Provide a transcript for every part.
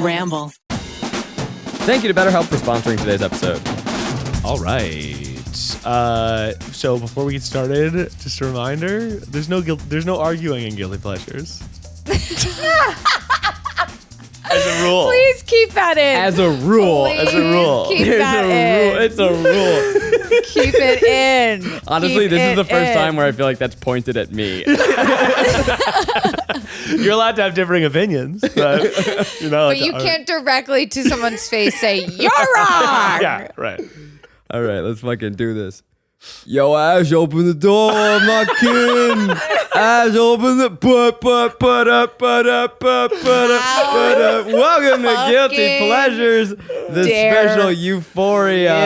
Ramble. Thank you to BetterHelp for sponsoring today's episode. All right. So before we get started, just a reminder: there's no arguing in guilty pleasures. As a rule. Please keep that in. As a rule. Keep There's that a rule. in. It's a rule. Keep it in. Honestly, Keep this is the first in. time where I feel like that's pointed at me. You're allowed to have differing opinions, but you're not allowed But you to can't directly to someone's face say, you're wrong. Yeah, right. All right, let's fucking do this. Yo, Ash, open the door. I'm not kidding. Ash, open the... Welcome to Guilty Fucking Pleasures, the dare special Euphoria you.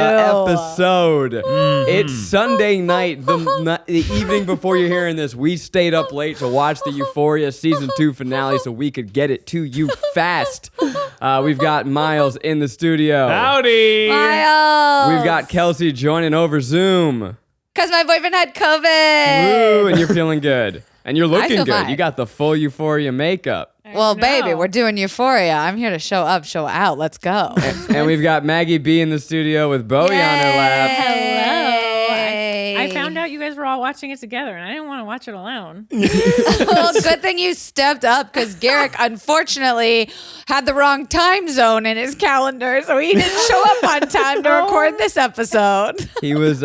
episode. It's Sunday night, the evening before you're hearing this. We stayed up late to watch the Euphoria Season 2 finale so we could get it to you fast. We've got Miles in the studio. Howdy. Miles. We've got Kelsey joining over Zoom. Because my boyfriend had COVID. Woo, and you're feeling good. And you're looking feel good. fine. You got the full Euphoria makeup. Well, baby, we're doing Euphoria. I'm here to show up, show out. Let's go. And we've got Maggie B in the studio with Bowie on her lap. Hello. I found out you guys were all watching it together, and I didn't want to watch it alone. Well, good thing you stepped up because Garrick, unfortunately, had the wrong time zone in his calendar, so he didn't show up on time to record this episode. He was,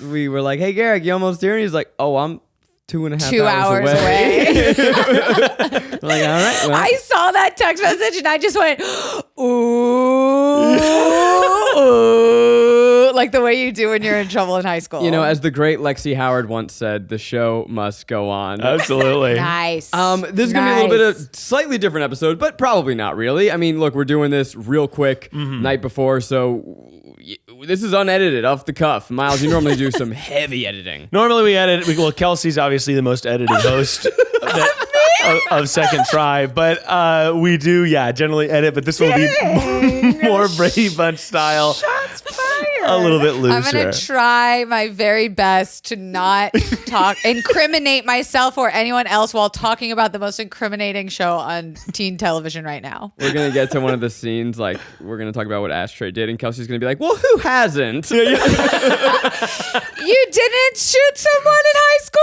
we were like, hey, Garrick, you almost here? And he's like, oh, I'm 2.5 2 hours away. Like, all right. Well. I saw that text message and I just went, ooh, like the way you do when you're in trouble in high school. You know, as the great Lexi Howard once said, the show must go on. Absolutely. Nice. This is going to be a little bit of slightly different episode, but probably not really. I mean, look, we're doing this real quick night before, so this is unedited, off the cuff. Miles, you normally do some heavy editing. Normally we edit. Well, Kelsey's obviously the most edited host of Second Try, but we do, generally edit. But this will be more Brady Bunch style. Shots fired. A little bit looser. I'm going to try my very best to not incriminate myself or anyone else while talking about the most incriminating show on teen television right now. We're going to get to one of the scenes, like, we're going to talk about what Ashtray did, and Kelsey's going to be like, well, who hasn't? You didn't shoot someone in high school?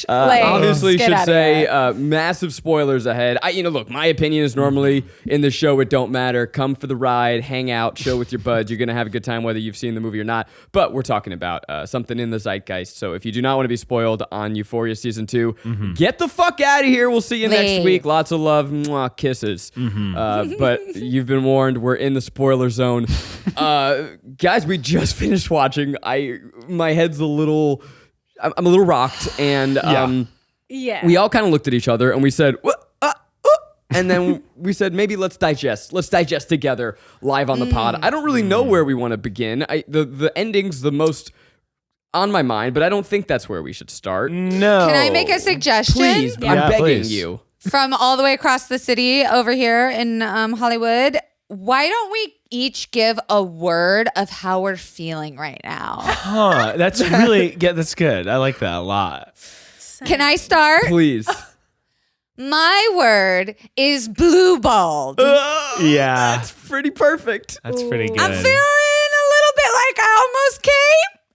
Obviously, should say massive spoilers ahead. Look, my opinion is normally in the show, it don't matter. Come for the ride, hang out, chill with your buds. You're going to have a good time whether you've seen the movie or not. But we're talking about something in the zeitgeist. So if you do not want to be spoiled on Euphoria Season 2, get the fuck out of here. We'll see you next week. Lots of love. Mwah, kisses. But you've been warned. We're in the spoiler zone. Guys, we just finished watching. My head's I'm a little rocked, and Yeah. we all kind of looked at each other and we said, and then we said, maybe let's digest together live on the pod. I don't really know where we want to begin. The ending's the most on my mind, but I don't think that's where we should start. No. Can I make a suggestion? Please, I'm begging please. you. From all the way across the city over here in Hollywood, why don't we each give a word of how we're feeling right now? Huh. That's really, that's good. I like that a lot. Can I start? Please. My word is blue balled. Yeah. That's pretty perfect. That's pretty good. I'm feeling a little bit like I almost came.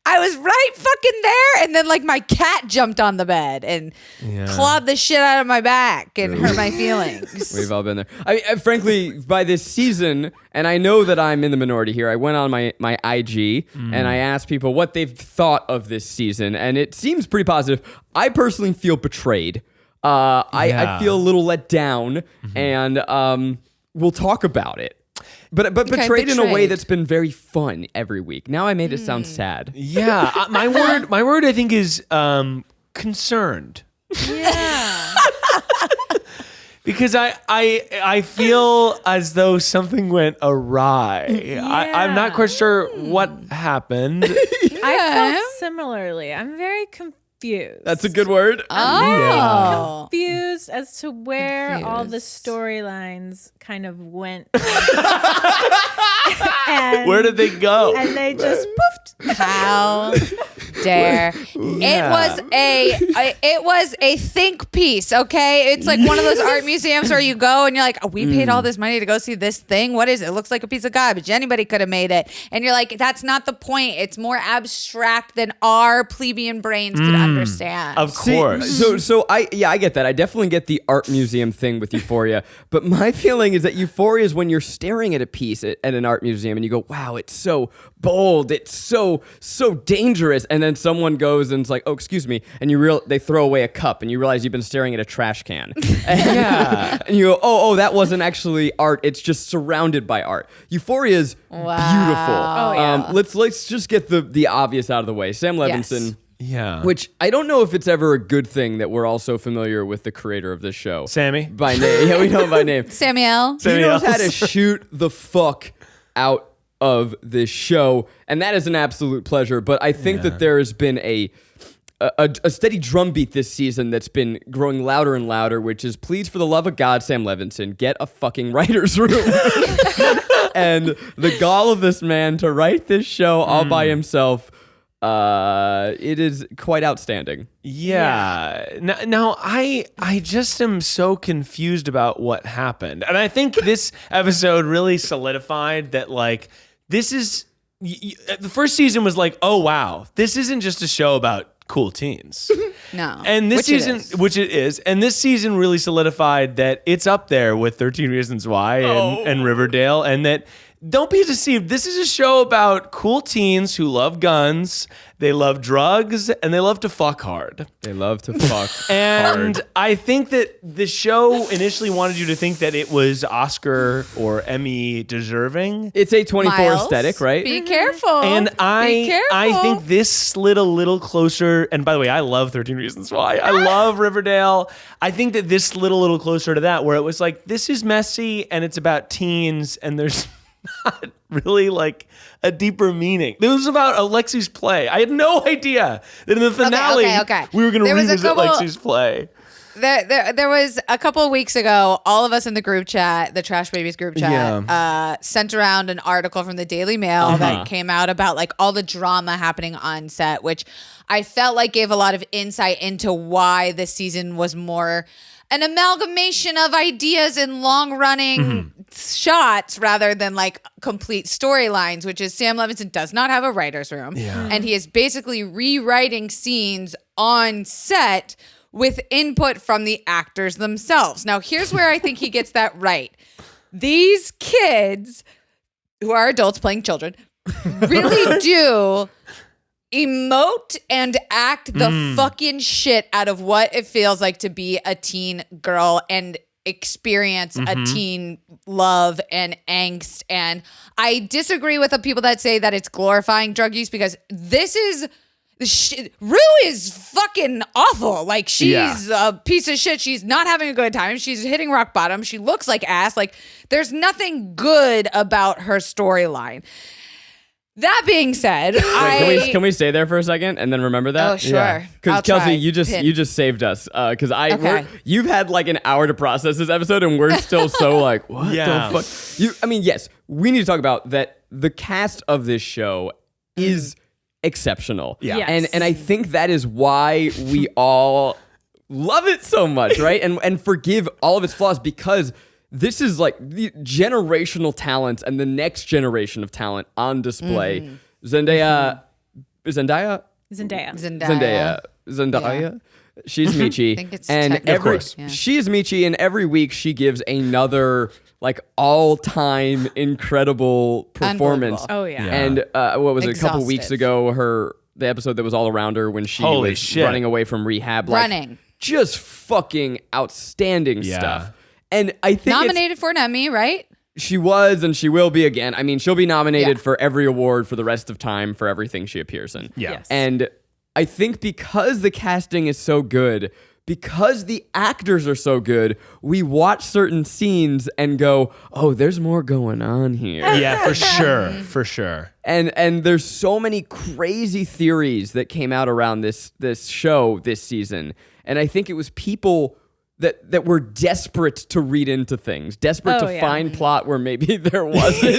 I was right fucking there, and then like my cat jumped on the bed and clawed the shit out of my back and hurt my feelings. We've all been there. Frankly, by this season, and I know that I'm in the minority here, I went on my IG and I asked people what they've thought of this season, and it seems pretty positive. I personally feel betrayed. I feel a little let down, and we'll talk about it. But betrayed in a way that's been very fun every week. Now I made it sound sad. Yeah. My word I think is concerned. Yeah. Because I feel as though something went awry. I'm not quite sure what happened. I felt similarly. I'm very confused. That's a good word. Oh. Confused as to where all the storylines kind of went. And Where did they go? And they just poofed. How dare. It was a think piece, okay? It's like one of those art museums where you go and you're like, oh, we paid all this money to go see this thing. What is it? It looks like a piece of garbage. Anybody could have made it. And you're like, that's not the point. It's more abstract than our plebeian brains could understand. Of course. So I get that. I definitely get the art museum thing with Euphoria. But my feeling is that Euphoria is when you're staring at a piece at an art museum and you go, wow, it's so bold. It's so dangerous. And then someone goes and it's like, oh, excuse me. And they throw away a cup and you realize you've been staring at a trash can. And you go, oh, that wasn't actually art. It's just surrounded by art. Euphoria is beautiful. Oh, yeah. Let's just get the obvious out of the way. Sam Levinson. Yes. Yeah. Which I don't know if it's ever a good thing that we're all so familiar with the creator of this show. Sammy? By name. Yeah, we know him by name. Samuel. He knows how to shoot the fuck out of this show, and that is an absolute pleasure. But I think that there has been a steady drumbeat this season that's been growing louder and louder, which is, please, for the love of God, Sam Levinson, get a fucking writer's room. And the gall of this man to write this show all by himself, it is quite outstanding. Yeah. Now I just am so confused about what happened. And I think this episode really solidified that, like, this is... the first season was like, oh, wow, this isn't just a show about cool teens. No. And this season, which it is, and this season really solidified that it's up there with 13 Reasons Why and Riverdale, and that don't be deceived. This is a show about cool teens who love guns, they love drugs, and they love to fuck hard. They love to fuck And hard. I think that the show initially wanted you to think that it was Oscar or Emmy deserving. It's A24 Miles, aesthetic, right? Be careful. And Be I careful. think this slid a little closer. And by the way, I love 13 Reasons Why. I love Riverdale. I think that this slid a little closer to that, where it was like, this is messy and it's about teens and there's not really like a deeper meaning. It was about Alexi's play. I had no idea that in the finale Okay. we were going to revisit Alexi's play. There was a couple of weeks ago, all of us in the group chat, the Trash Babies group chat, sent around an article from the Daily Mail that came out about like all the drama happening on set, which I felt like gave a lot of insight into why this season was more an amalgamation of ideas and long-running shots rather than like complete storylines, which is Sam Levinson does not have a writer's room. And he is basically rewriting scenes on set with input from the actors themselves. Now, here's where I think he gets that right. These kids, who are adults playing children, really do emote and act the fucking shit out of what it feels like to be a teen girl and experience a teen love and angst. And I disagree with the people that say that it's glorifying drug use, because this is... Rue is fucking awful. Like, she's a piece of shit. She's not having a good time. She's hitting rock bottom. She looks like ass. Like, there's nothing good about her storyline. That being said, can we stay there for a second and then remember that? Oh, sure. Because Kelsey, you just saved us. Because you've had like an hour to process this episode, and we're still so like, what the fuck? Yes, we need to talk about that. The cast of this show is exceptional. Yeah. Yes. And I think that is why we all love it so much, right? And forgive all of its flaws, because this is like the generational talent and the next generation of talent on display. Zendaya. She's Michi. I think it's and technically. she is Michi, and every week she gives another like all-time incredible performance. Oh, yeah. And what was it, a couple Exhaustive. weeks ago, the episode that was all around her when she was running away from rehab. Like, just fucking outstanding stuff. And I think nominated for an Emmy, right? she was, and she will be again. I mean, she'll be nominated for every award for the rest of time for everything she appears in. Yeah. Yes. And I think because the casting is so good, because the actors are so good, we watch certain scenes and go, oh, there's more going on here. Yeah, for sure. For sure. And there's so many crazy theories that came out around this show this season. And I think it was people that we're desperate to read into things, desperate to find plot where maybe there wasn't.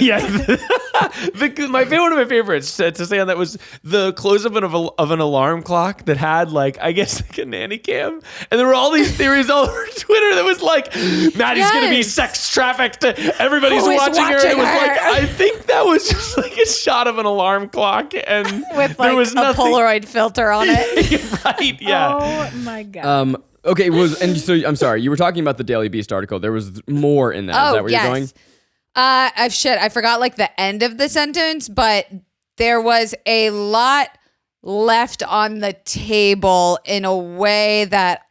My favorite, one of my favorites to say on that was the close-up of an alarm clock that had like a nanny cam, and there were all these theories all over Twitter that was like Maddie's gonna be sex trafficked. Everybody's watching her. It was like I think that was just like a shot of an alarm clock, and with there like was a nothing. Polaroid filter on it. Right? Yeah. Oh my god. Okay, and so I'm sorry, you were talking about the Daily Beast article. There was more in that. Is that where you're going? I forgot like the end of the sentence, but there was a lot left on the table in a way that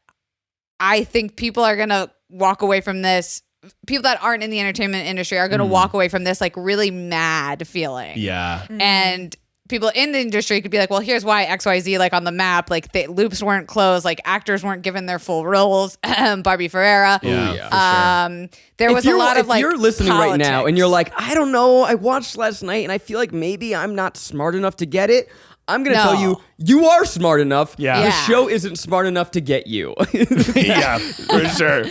I think people are gonna walk away from this. People that aren't in the entertainment industry are gonna walk away from this like really mad feeling. Yeah. And people in the industry could be like, well, here's why XYZ, like on the map, like the loops weren't closed, like actors weren't given their full roles. Barbie Ferreira. There was a lot of like, if you're listening politics right now and you're like, I don't know, I watched last night and I feel like maybe I'm not smart enough to get it. I'm going to tell you, you are smart enough. Yeah. The show isn't smart enough to get you. Yeah, for sure.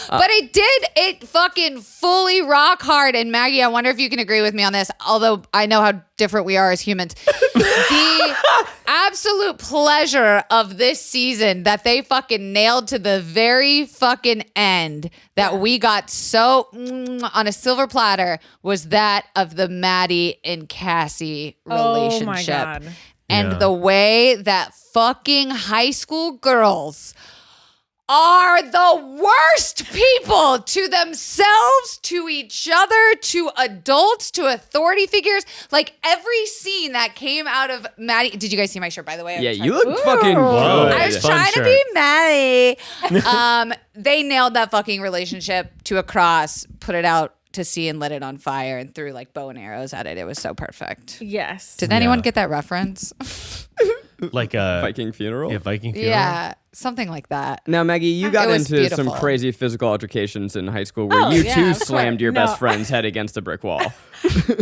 But it fucking fully rock hard. And Maggie, I wonder if you can agree with me on this, although I know how different we are as humans. The absolute pleasure of this season that they fucking nailed to the very fucking end, that we got so on a silver platter, was that of the Maddie and Cassie relationship. Oh my God. And the way that fucking high school girls are the worst people to themselves, to each other, to adults, to authority figures. Like every scene that came out of Maddie. Did you guys see my shirt, by the way? Yeah, you look fucking good. I was trying to be Maddie. They nailed that fucking relationship to a cross, put it out to sea and lit it on fire and threw like bow and arrows at it. It was so perfect. Yes. Did anyone get that reference? Like a Viking funeral? Yeah, Viking funeral. Yeah, something like that. Now, Maggie, you got It was into some beautiful. crazy physical altercations in high school where Oh, you yeah, too of course. slammed your No. best friend's head against a brick wall.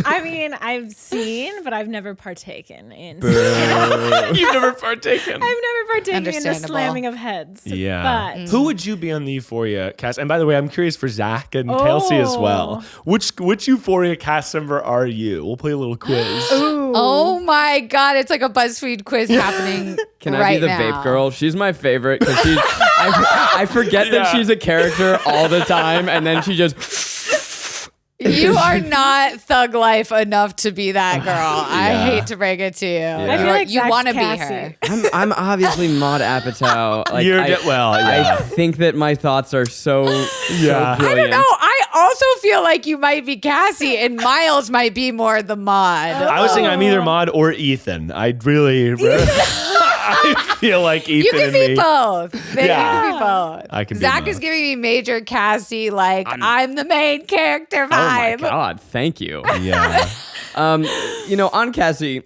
I mean, I've seen, but I've never partaken in. You've never partaken. I've never partaken in a Understandable. slamming of heads. Yeah. But Who would you be on the Euphoria cast? And by the way, I'm curious for Zach and Kelsey as well. Which Euphoria cast member are you? We'll play a little quiz. Oh my God, it's like a BuzzFeed quiz happening Can I right be the now. vape girl? She's my favorite because I forget that she's a character all the time, and then she just. You are not thug life enough to be that girl. I hate to break it to you. I feel like You Zach's want to be Cassie. her. I'm obviously Maud Apatow. Like, Yeah. I think that my thoughts are so brilliant. I don't know. I also feel like you might be Cassie and Miles might be more the mod. I was saying I'm either Maud or Ethan. I really, I feel like Ethan You can and be me. both. Maybe Yeah. you can be both. I can be Zach both. is giving me major Cassie, like I'm the main character Oh my vibe. God, thank you. Yeah. On Cassie,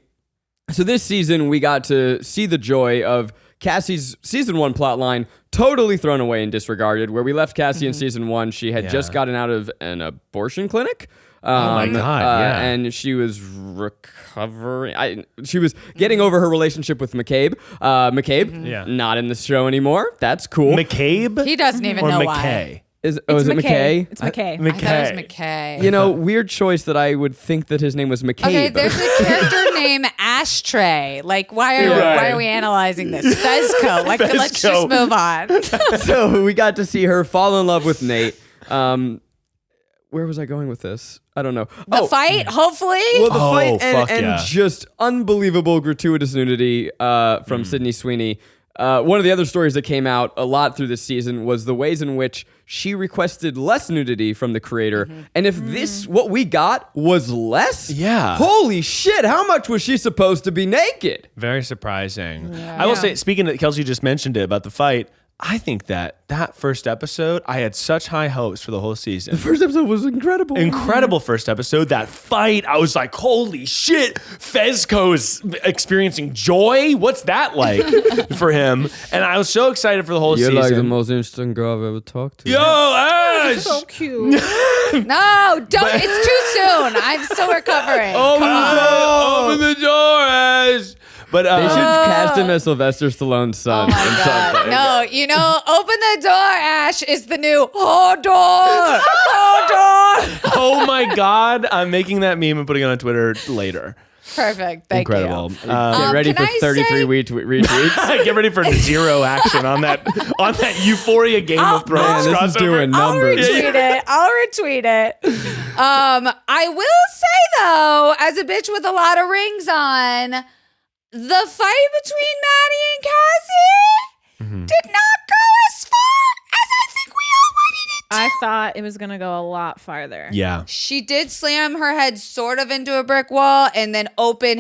so this season we got to see the joy of Cassie's season 1 plot line totally thrown away and disregarded. Where we left Cassie in season 1, she had just gotten out of an abortion clinic. my God, yeah. And she was recovering. She was getting over her relationship with McCabe. McCabe, not in the show anymore. That's cool. McCabe? He doesn't even or know McKay? why. Is it McKay. McKay? It's McKay. I thought it was McKay. You know, weird choice that I would think that his name was McCabe. Okay, there's a character named Ashtray. Like, why are we analyzing this? Fezco. Like, let's just move on. So we got to see her fall in love with Nate. Where was I going with this? I don't know. The fight, hopefully. Well, the fight fuck and yeah. just unbelievable gratuitous nudity from Sydney Sweeney. One of the other stories that came out a lot through this season was the ways in which she requested less nudity from the creator. And if what we got was less, holy shit, how much was she supposed to be naked? Very surprising. I will say, speaking of, Kelsey just mentioned it about the fight, I think that first episode, I had such high hopes for the whole season. First episode was incredible. Incredible first episode. That fight, I was like, holy shit, Fezco's experiencing joy? What's that like for him? And I was so excited for the whole season. You're like the most interesting girl I've ever talked to. Yo, Ash! So cute. No, don't. It's too soon. I'm still recovering. Open the door, Ash! But They should cast him as Sylvester Stallone's son. Oh my God. No, open the door, Ash is the new door. oh my God, I'm making that meme and putting it on Twitter later. Perfect. Thank Incredible. you. Get ready for 33 retweets. Get ready for zero action on that Euphoria Game of Thrones. Man, this is doing I'll numbers. retweet it. I will say though, as a bitch with a lot of rings on, the fight between Maddie and Cassie did not go as far as I think we all wanted it to. I thought it was going to go a lot farther. Yeah. She did slam her head sort of into a brick wall and then open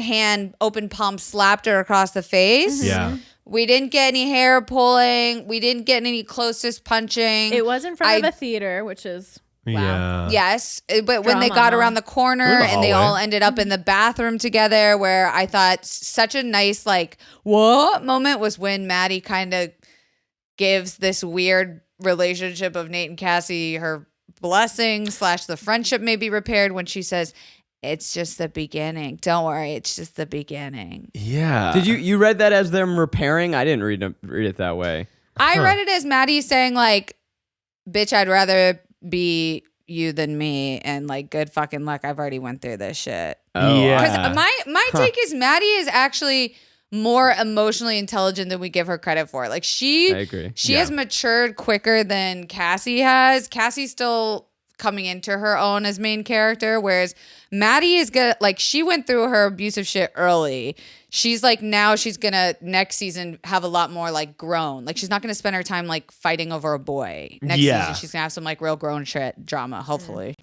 palm slapped her across the face. Yeah. We didn't get any hair pulling. We didn't get any closest punching. It was in front of a theater, which is wow. Yeah. Yes, but when they Drama, got huh? around the corner In the and they hallway. all ended up in the bathroom together, where I thought such a nice what moment was when Maddie kind of gives this weird relationship of Nate and Cassie her blessing / the friendship may be repaired when she says, "It's just the beginning. Don't worry, it's just the beginning." Yeah. Did you read that as them repairing? I didn't read it that way. I read it as Maddie saying "Bitch, I'd rather be you than me," and good fucking luck. I've already went through this shit. Oh, Yeah. Because my take is Maddie is actually more emotionally intelligent than we give her credit for. I agree. She has matured quicker than Cassie has. Cassie's still coming into her own as main character, whereas Maddie is good. She went through her abusive shit early. She's now she's gonna next season have a lot more grown. She's not gonna spend her time fighting over a boy. Next season she's gonna have some real grown shit drama, hopefully.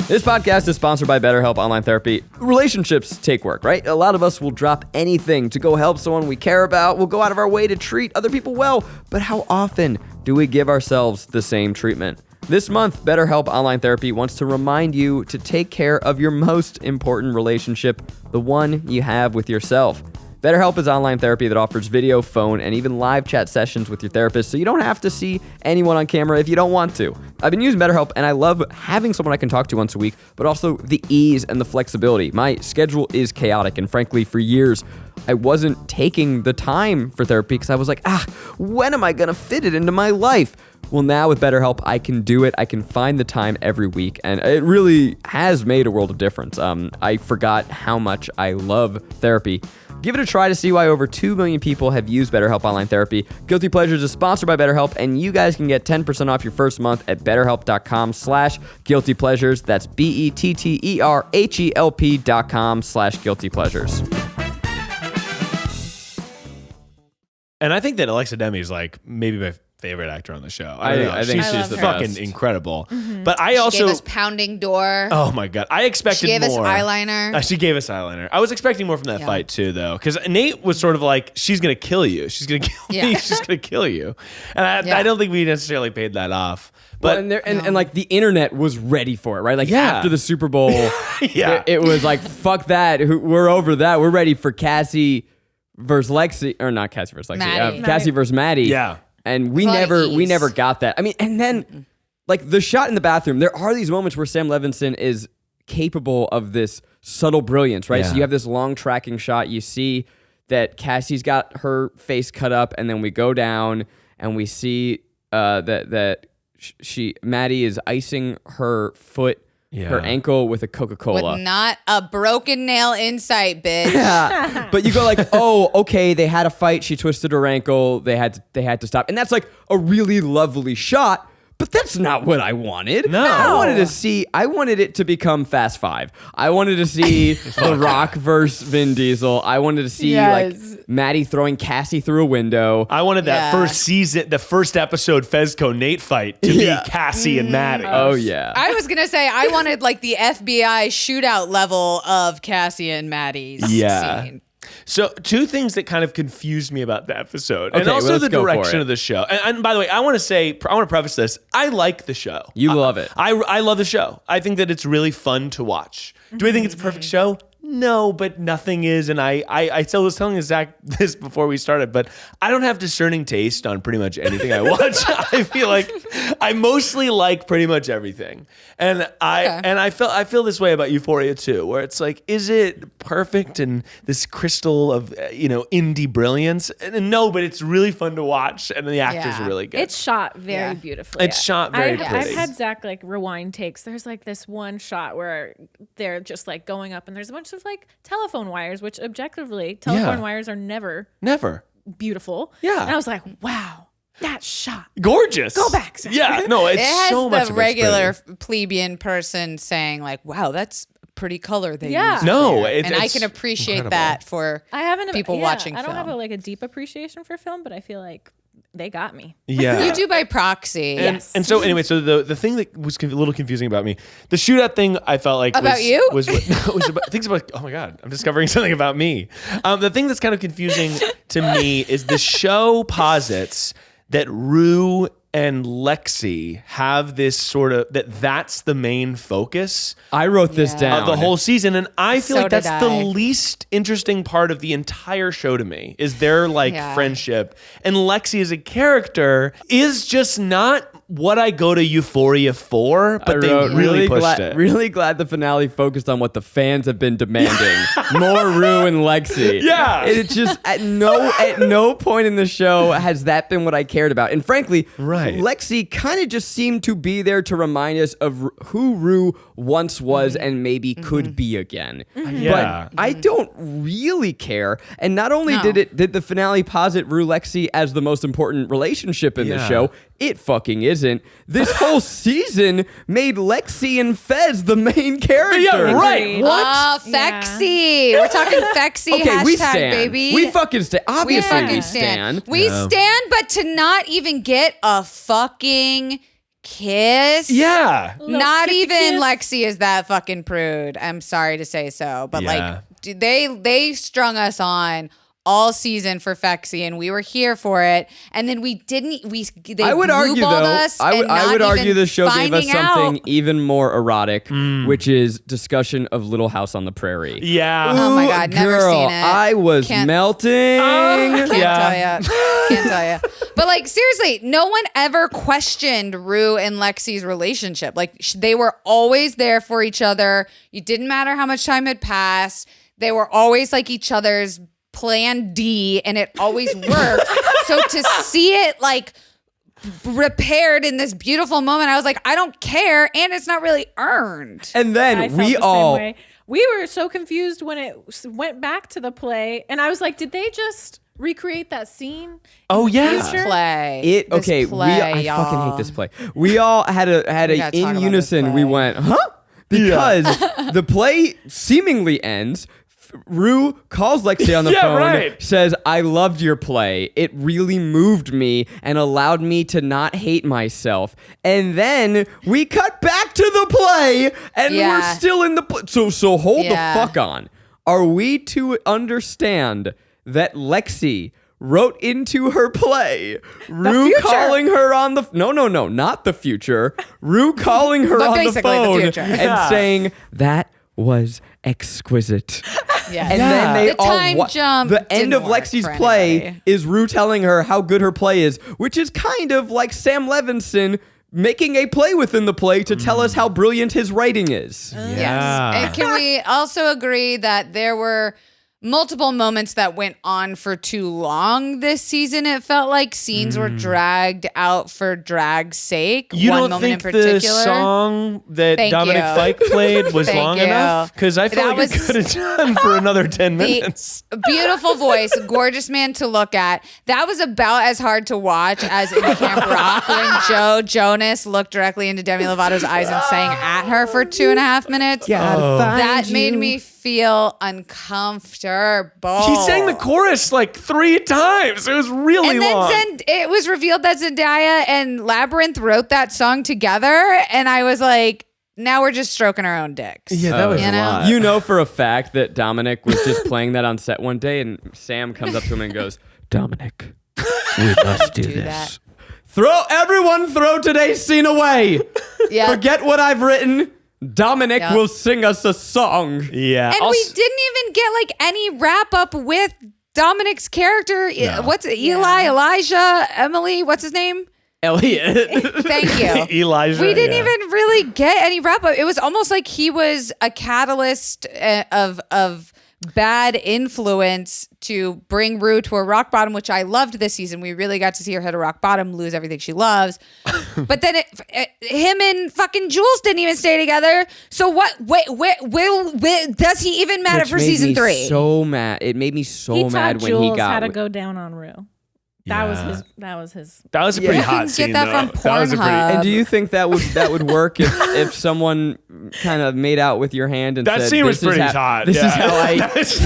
This podcast is sponsored by BetterHelp Online Therapy. Relationships take work, right? A lot of us will drop anything to go help someone we care about. We'll go out of our way to treat other people well. But how often do we give ourselves the same treatment? This month, BetterHelp Online Therapy wants to remind you to take care of your most important relationship, the one you have with yourself. BetterHelp is online therapy that offers video, phone, and even live chat sessions with your therapist, so you don't have to see anyone on camera if you don't want to. I've been using BetterHelp, and I love having someone I can talk to once a week, but also the ease and the flexibility. My schedule is chaotic, and frankly, for years, I wasn't taking the time for therapy because I was like, when am I going to fit it into my life? Well, now with BetterHelp, I can do it. I can find the time every week, and it really has made a world of difference. I forgot how much I love therapy. Give it a try to see why over 2 million people have used BetterHelp Online Therapy. Guilty Pleasures is sponsored by BetterHelp, and you guys can get 10% off your first month at BetterHelp.com/guiltypleasures. That's BetterHelp.com/guiltypleasures. And I think that Alexa Demi is maybe my favorite actor on the show. I think she's the fucking best. incredible. But I also She gave us Pounding Door. oh my God, I expected She gave more. us eyeliner. She gave us eyeliner. I was expecting more from that fight too, though, because Nate was sort of she's gonna kill you. She's gonna kill me. She's gonna kill you. And I don't think we necessarily paid that off. But and the internet was ready for it, right? After the Super Bowl, it was fuck that. We're over that. We're ready for Cassie versus Lexi, or not Cassie versus Lexi. Maddie. Cassie versus Maddie. Yeah. And we never got that. I mean, and then the shot in the bathroom, there are these moments where Sam Levinson is capable of this subtle brilliance, right? Yeah. So you have this long tracking shot. You see that Cassie's got her face cut up, and then we go down and we see that Maddie is icing her foot, her ankle with a Coca-Cola. With not a broken nail in sight, bitch. Yeah. But you go oh, okay, they had a fight. She twisted her ankle. They had to stop. And that's a really lovely shot. But that's not what I wanted. No. I wanted it to become Fast Five. I wanted to see The Rock versus Vin Diesel. I wanted to see Maddie throwing Cassie through a window. I wanted that first season, the first episode Fezco Nate fight to be Cassie and Maddie. Oh yeah. I was going to say, I wanted the FBI shootout level of Cassie and Maddie's scene. So two things that kind of confused me about the episode, Okay, and also let's the go for direction it. of the show. And by the way, I want to preface this. I like the show. You love it. I love the show. I think that it's really fun to watch. Do I think it's a perfect show? no, but nothing is. And I still was telling Zach this before we started, but I don't have discerning taste on pretty much anything I watch. I feel like I mostly like pretty much everything. And I feel this way about Euphoria too, where it's like, is it perfect and this crystal of indie brilliance? And no, but it's really fun to watch, and the actors are really good. It's shot very beautifully. It's shot very pretty. I've had Zach like rewind takes. There's like this one shot where they're just like going up, and there's a bunch of like telephone wires, which objectively telephone wires are never beautiful. Yeah, and I was like, wow. That shot. Gorgeous. Go back, Zach. Yeah, no, it's so much. It has the regular plebeian person saying like, wow, that's pretty color they use. No, and I can appreciate incredible. that for people watching film. I don't have a deep appreciation for film, but I feel like they got me. Yeah. You do by proxy. Yes. And so anyway, so the thing that was a little confusing about me, the shootout thing, I felt like about you was about things about. Oh my God, I'm discovering something about me. The thing that's kind of confusing to me is the show posits that Rue and Lexi have this sort of that's the main focus. I wrote this down. Of the whole season, and I feel So like that's did the I. least interesting part of the entire show to me, is their friendship. And Lexi as a character is just not what I go to Euphoria for, but they really pushed it. Really glad the finale focused on what the fans have been demanding. More Rue and Lexi. Yeah. It's just at no point in the show has that been what I cared about. And frankly, Lexi kind of just seemed to be there to remind us of who Rue once was and maybe could be again. Yeah. But I don't really care. And not only did the finale posit Rue Lexi as the most important relationship in the show, it fucking isn't. This whole season made Lexi and Fez the main characters. Yeah, right. What? Oh, Fexy. We're talking Fexy hashtag, we stand. baby. We fucking stand. Obviously, we stand. We stand, but to not even get a fucking kiss. Yeah. Not kissy even kiss. Lexi is that fucking prude. I'm sorry to say so, but they strung us on all season for Fexy, and we were here for it. And then we didn't. They I would argue, though. us I would argue the show gave us finding something out. even more erotic, which is discussion of Little House on the Prairie. Yeah. Oh my God, never Girl, seen it. I was melting. Can't tell you. But like seriously, no one ever questioned Rue and Lexi's relationship. Like they were always there for each other. It didn't matter how much time had passed. They were always like each other's plan D, and it always worked. So to see it like repaired in this beautiful moment, I was like, I don't care, and it's not really earned. And then I felt the same way. We were so confused when it went back to the play, and I was like, did they just recreate that scene? Oh yeah. This play. I fucking hate this play. We all had a gotta talk in about unison. this We play. went, huh? Because the play seemingly ends. Rue calls Lexi on the phone, says, I loved your play. It really moved me and allowed me to not hate myself. And then we cut back to the play, and we're still in the play. So hold the fuck on. Are we to understand that Lexi wrote into her play Rue calling her on the no, not the future. Rue calling her on the phone and saying that was exquisite. Yeah. And then they the time jump. The end didn't of work Lexi's for play anybody. is Rue telling her how good her play is, which is kind of like Sam Levinson making a play within the play to tell us how brilliant his writing is. Yes. And can we also agree that there were multiple moments that went on for too long this season? It felt like scenes were dragged out for drag's sake. You One don't moment think in particular. the song that Thank Dominic you. Fike played was Thank long you. enough? Because I feel That like was- it could have done for another 10 minutes. Beautiful voice, gorgeous man to look at. That was about as hard to watch as in Camp Rock when Joe Jonas looked directly into Demi Lovato's eyes and sang at her for 2.5 minutes. That made me feel uncomfortable. He sang the chorus like 3 times. It was really And then long. it was revealed that Zendaya and Labyrinth wrote that song together, and I was like, now we're just stroking our own dicks. Yeah, that was You a know? lot. You know for a fact that Dominic was just playing that on set one day, and Sam comes up to him and goes, Dominic, we must do this. that. Throw today's scene away. Yeah. Forget what I've written. Dominic will sing us a song. Yeah. And we didn't even get like any wrap up with Dominic's character. No. What's it? Eli, Elijah, Emily, what's his name? Elliot. Thank you. Elijah. We didn't even really get any wrap up. It was almost like he was a catalyst of bad influence to bring Rue to a rock bottom, which I loved this season. We really got to see her hit a rock bottom, lose everything she loves. But then him and fucking Jules didn't even stay together. So what? Wait, does he even matter for season 3? So mad. It made me so mad when he got how to go down on Rue. That was his. That was a pretty hot scene. Get that though. from Pornhub. And do you think that would work if someone kind of made out with your hand and that said, scene was pretty hot? This is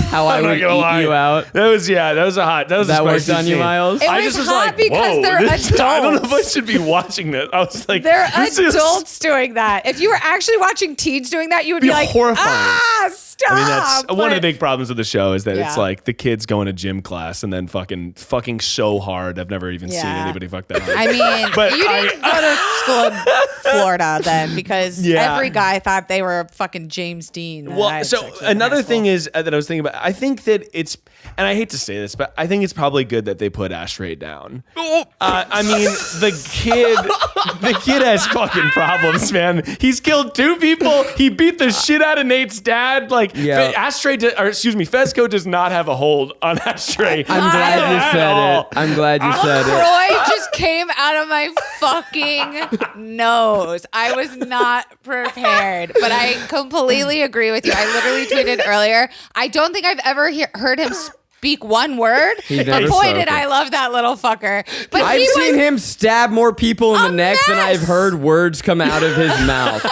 how I would eat you out. That was a worked spicy on you, scene. Miles. It was hot because they're adults. I don't know if I should be watching this. I was like, they're adults doing that. If you were actually watching teens doing that, you would be like, horrifying. Stop. I mean, that's one of the big problems with the show is that it's like the kids going to gym class and then fucking so hard. I've never even seen anybody fuck that hard. I mean, but you didn't go to school in Florida then because every guy thought they were fucking James Dean. Well, so another thing is that I was thinking about, I think that it's, and I hate to say this, but I think it's probably good that they put Ashtray down. I mean, the kid has fucking problems, man. He's killed 2 people. He beat the shit out of Nate's dad. Like, Fezco does not have a hold on Ashtray. I'm glad you said it. I'm glad you said it. Roy just came out of my fucking nose. I was not prepared, but I completely agree with you. I literally tweeted earlier. I don't think I've ever heard him speak one word. Appointed, I love that little fucker. But I've seen him stab more people in the neck than I've heard words come out of his mouth.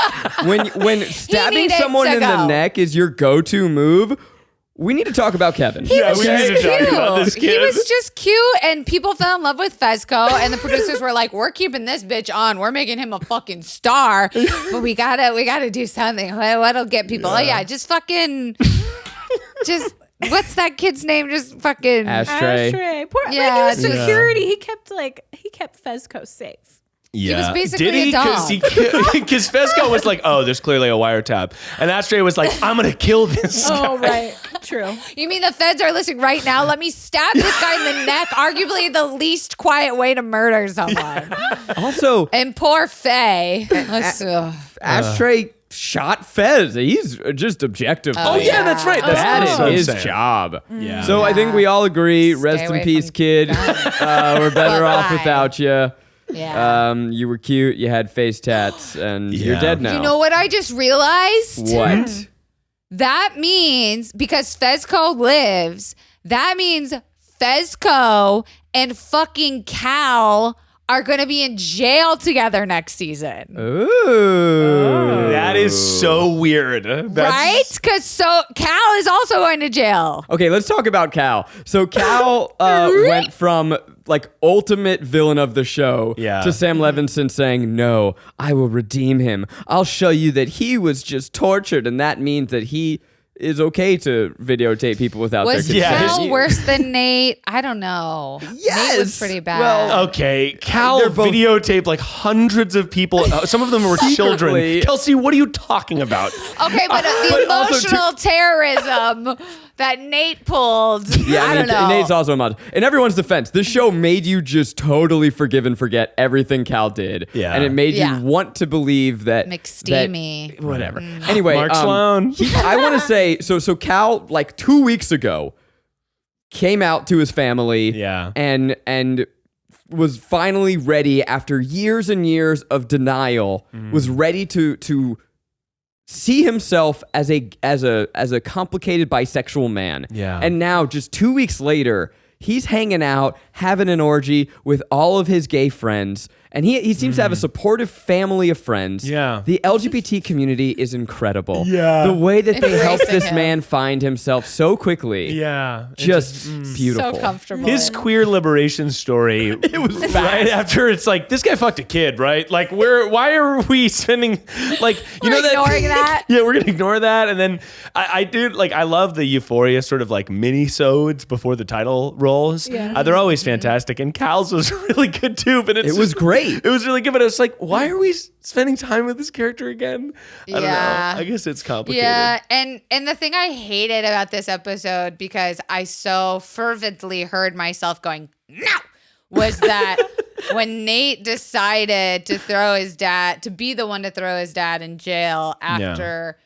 When stabbing someone in the neck is your go-to move, we need to talk about Kevin. He was we need to talk about this kid. He was just cute, and people fell in love with Fezco, and the producers were like, "We're keeping this bitch on. We're making him a fucking star, but we gotta do something. What'll get people? Oh yeah, just fucking, just." What's that kid's name? Just fucking Ashtray. Poor, like, it was security. He kept Fezco safe. Yeah. He was basically a dog. Because Fezco was like, oh, there's clearly a wiretap. And Ashtray was like, I'm going to kill this guy. Oh, right. True. You mean the feds are listening right now? Let me stab this guy in the neck. Arguably the least quiet way to murder someone. Also. And poor Faye. Ashtray shot Fez. He's just objectively. Oh yeah, that's right. That is his job. Yeah. So I think we all agree. Rest in peace, kid. We're better off without you. Yeah. You were cute. You had face tats, and you're dead now. You know what I just realized? What? That means because Fezco lives, that means Fezco and fucking Cal are going to be in jail together next season. Ooh. That is so weird. Right? Because Cal is also going to jail. Okay, let's talk about Cal. So Cal went from like ultimate villain of the show to Sam Levinson saying, no, I will redeem him. I'll show you that he was just tortured. And that means that he is okay to videotape people without their consent. Was Cal worse than Nate? I don't know. Yes. Nate was pretty bad. Well, okay. Cal videotaped like hundreds of people. Some of them were children. Kelsey, what are you talking about? Okay, but the emotional terrorism that Nate pulled. Yeah, I don't know. Nate's also a monster. In everyone's defense, this show made you just totally forgive and forget everything Cal did. Yeah. And it made you want to believe that... McSteamy. Whatever. Anyway, Mark Sloan. I want to say, so Cal, like 2 weeks ago, came out to his family and was finally ready after years and years of denial, was ready to see himself as a complicated bisexual man. Yeah. And now, just 2 weeks later, he's hanging out, having an orgy with all of his gay friends. And he seems to have a supportive family of friends. Yeah. The LGBT community is incredible. Yeah. The way that they helped this man find himself so quickly. Yeah. Just beautiful. So comfortable. His queer liberation story. It was right after it's like, this guy fucked a kid, right? Like, why are we spending, like, you know that? Ignoring that? Yeah, we're going to ignore that. And then I love the Euphoria sort of like mini-sodes before the title rolls. Yeah. They're always fantastic. And Cal's was really good too, but it was great. great. It was really good, but I was like, why are we spending time with this character again? I don't know. Yeah. I guess it's complicated. Yeah, and the thing I hated about this episode, because I so fervently heard myself going, no, was that when Nate decided to be the one to throw his dad in jail after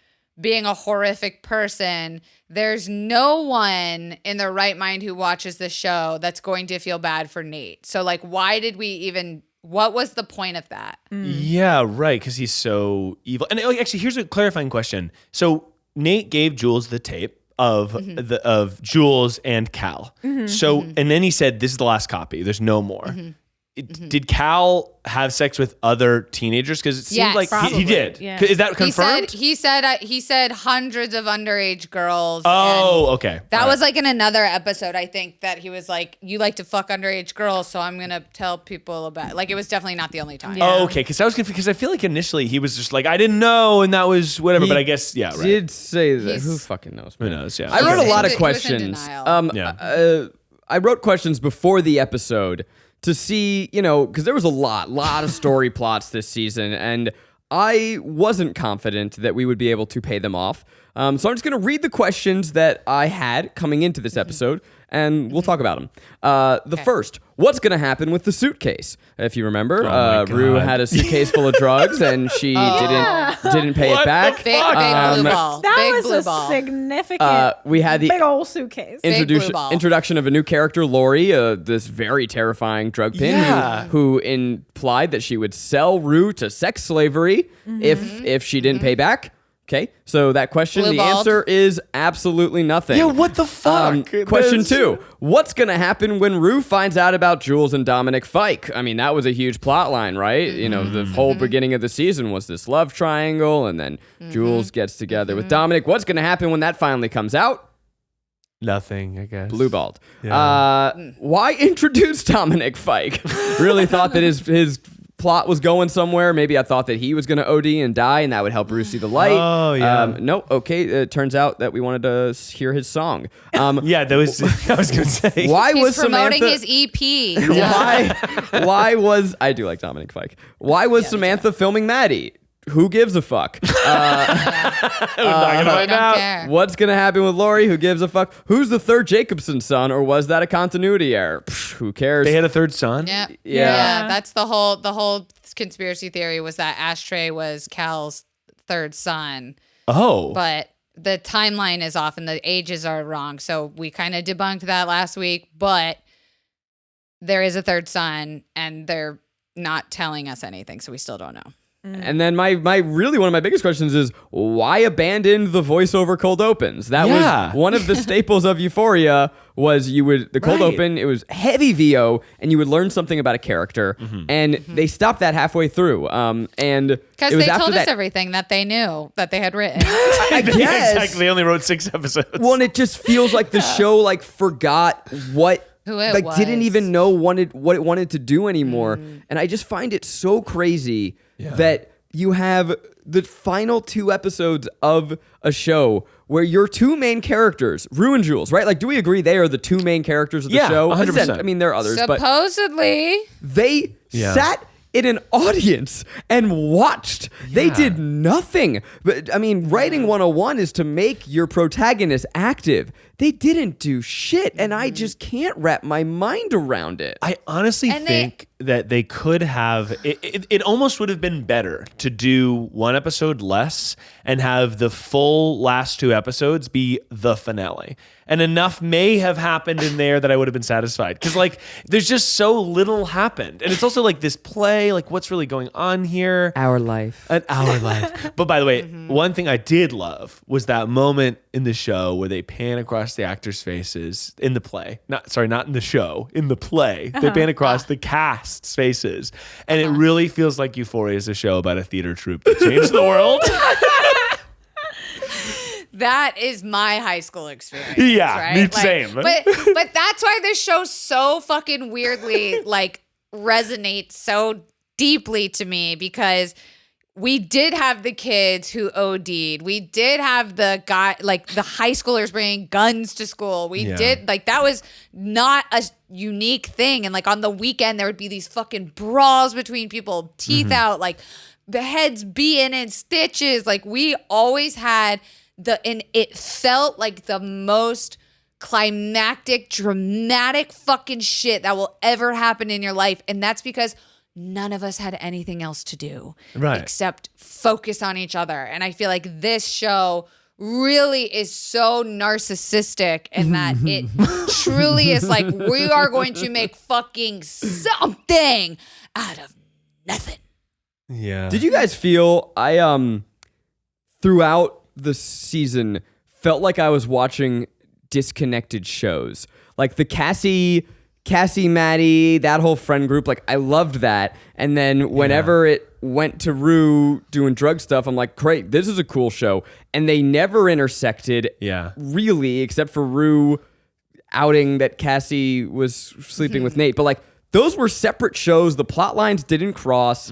being a horrific person, there's no one in their right mind who watches the show that's going to feel bad for Nate. So, like, what was the point of that? Yeah, right, because he's so evil. And actually, here's a clarifying question. So Nate gave Jules the tape of of Jules and Cal. So, and then he said, "This is the last copy. There's no more." Did Cal have sex with other teenagers? Because it seemed like he did. Yeah. Is that confirmed? He said hundreds of underage girls. Oh, okay. That was like in another episode, I think, that he was like, you like to fuck underage girls, so I'm going to tell people about, like, it was definitely not the only time. Yeah. Oh, okay. Because I was confused, because I feel like initially he was just like, I didn't know, and that was whatever, but I guess, yeah, right. Did say that. Who fucking knows? Who knows, yeah. I wrote a lot of He was in questions. denial. I wrote questions before the episode to see, because there was a lot of story plots this season, and I wasn't confident that we would be able to pay them off. So I'm just going to read the questions that I had coming into this episode, and we'll talk about them. The first, what's going to happen with the suitcase? If you remember, Rue had a suitcase full of drugs, and she didn't pay it back. Big blue ball. That Big was blue a ball. significant We had the big old suitcase. blue ball. introduction of a new character, Lori, this very terrifying drug pin who implied that she would sell Rue to sex slavery if she didn't pay back. Okay, so that question, the answer is absolutely nothing. Yeah, what the fuck? Question 2. What's going to happen when Rue finds out about Jules and Dominic Fike? I mean, that was a huge plot line, right? The whole beginning of the season was this love triangle, and then Jules gets together with Dominic. What's going to happen when that finally comes out? Nothing, I guess. Blue balled. Yeah. Why introduce Dominic Fike? Really thought that his plot was going somewhere. Maybe I thought that he was going to OD and die, and that would help Bruce see the light. Oh, yeah. No, okay. It turns out that we wanted to hear his song. Yeah, that was, I was going to say. Why He's was promoting Samantha... his EP. Why was... I do like Dominic Fike. Why was Samantha filming Maddie? Who gives a fuck? I don't care. What's going to happen with Lori? Who gives a fuck? Who's the third Jacobson son, or was that a continuity error? Psh, who cares? They had a third son? Yeah. That's the whole conspiracy theory, was that Ashtray was Cal's third son. Oh. But the timeline is off and the ages are wrong. So we kind of debunked that last week, but there is a third son and they're not telling us anything. So we still don't know. And then my really one of my biggest questions is, why abandon the voiceover cold opens? That was one of the staples of Euphoria. Was the cold open, it was heavy VO, and you would learn something about a character, and they stopped that halfway through. And because they told us everything that they knew that they had written. I guess. Exactly. They only wrote 6 episodes. Well, and it just feels like the show forgot what. Who it was. Didn't even know what it wanted to do anymore. And I just find it so crazy that you have the final 2 episodes of a show where your 2 main characters, Rue and Jules, right? Do we agree they are the 2 main characters of the show? 100%. I mean, there are others, Supposedly. but they sat in an audience and watched. They did nothing. But I mean, writing 101 is to make your protagonist active. They didn't do shit, and I just can't wrap my mind around it. I honestly think that they could have, it almost would have been better to do 1 episode less and have the full last 2 episodes be the finale. And enough may have happened in there that I would have been satisfied. Because there's just so little happened. And it's also this play, what's really going on here? Our life. Our life. But by the way, one thing I did love was that moment in the show where they pan across the actors' faces in the play. Not in the show, in the play. They pan across the cast's faces. And it really feels like Euphoria is a show about a theater troupe that changed the world. That is my high school experience. Yeah, right? me same. But that's why this show so fucking weirdly resonates so deeply to me, because we did have the kids who OD'd. We did have the guy, like the high schoolers bringing guns to school. We did, like, that was not a unique thing. And like on the weekend, there would be these fucking brawls between people, teeth out, like the heads being in stitches. Like we always had and it felt like the most climactic, dramatic fucking shit that will ever happen in your life. And that's because none of us had anything else to do except focus on each other. And I feel like this show really is so narcissistic in that it truly is like, we are going to make fucking something out of nothing. Yeah. Did you guys feel throughout the season felt like I was watching disconnected shows? Like the Cassie, Maddie, that whole friend group, like I loved that. And then whenever it went to Rue doing drug stuff, I'm like, great, this is a cool show. And they never intersected really, except for Rue outing that Cassie was sleeping with Nate. But like those were separate shows. The plot lines didn't cross.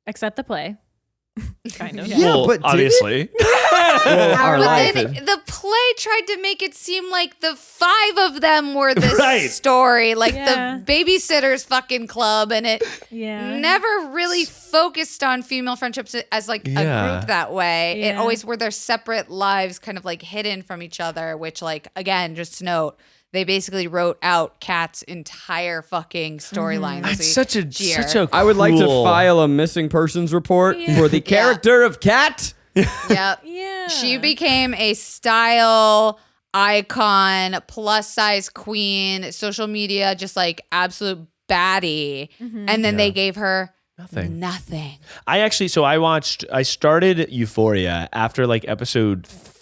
Except the play. Kind of. Well, but obviously. Our life. The play tried to make it seem like the 5 of them were this story, like the Babysitters fucking club, and it never really focused on female friendships as like a group that way. It always were their separate lives kind of like hidden from each other, which like, again, just to note, they basically wrote out Kat's entire fucking storyline. It's such a cool... I would like to file a missing persons report for the character of Kat. Yep. Yeah. She became a style icon, plus size queen, social media, just like absolute baddie. And then they gave her nothing. I started Euphoria after like episode 4.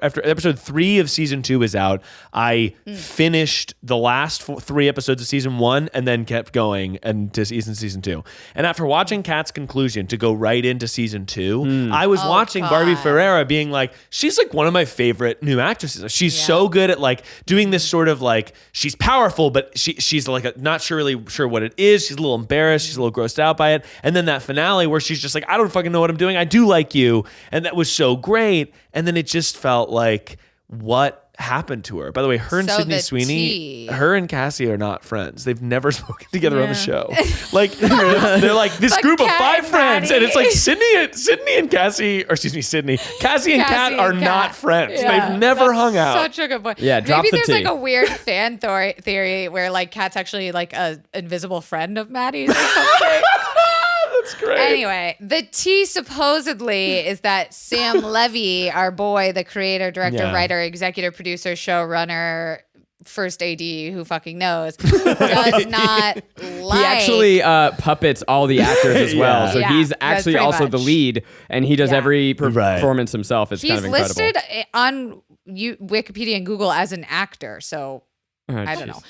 After episode 3 of season 2 was out, I finished the last 3 episodes of season 1 and then kept going into season 2. And after watching Kat's conclusion to go right into season 2, I was watching Barbie Ferreira being like, she's like one of my favorite new actresses. She's so good at like doing this sort of like, she's powerful, but she's like not really sure what it is. She's a little embarrassed. She's a little grossed out by it. And then that finale where she's just like, I don't fucking know what I'm doing. I do like you. And that was so great. And then it just felt like, what happened to her? By the way, her and Sydney Sweeney, her and Cassie are not friends. They've never spoken together on the show. Like they're like this group of 5 friends, and it's like Sydney and Cassie, or excuse me, Cassie and Kat are not friends. Yeah, they've never hung out. Such a good point. Yeah, maybe there's like a weird fan theory where like Kat's actually like a invisible friend of Maddie's or something. That's great. Anyway, the tea supposedly is that Sam Levy, our boy, the creator, director, writer, executive producer, showrunner, first AD, who fucking knows, does not like... He actually puppets all the actors as well. So he's actually also the lead, and he does every performance himself. It's kind of incredible. He's listed on Wikipedia and Google as an actor, so I don't know.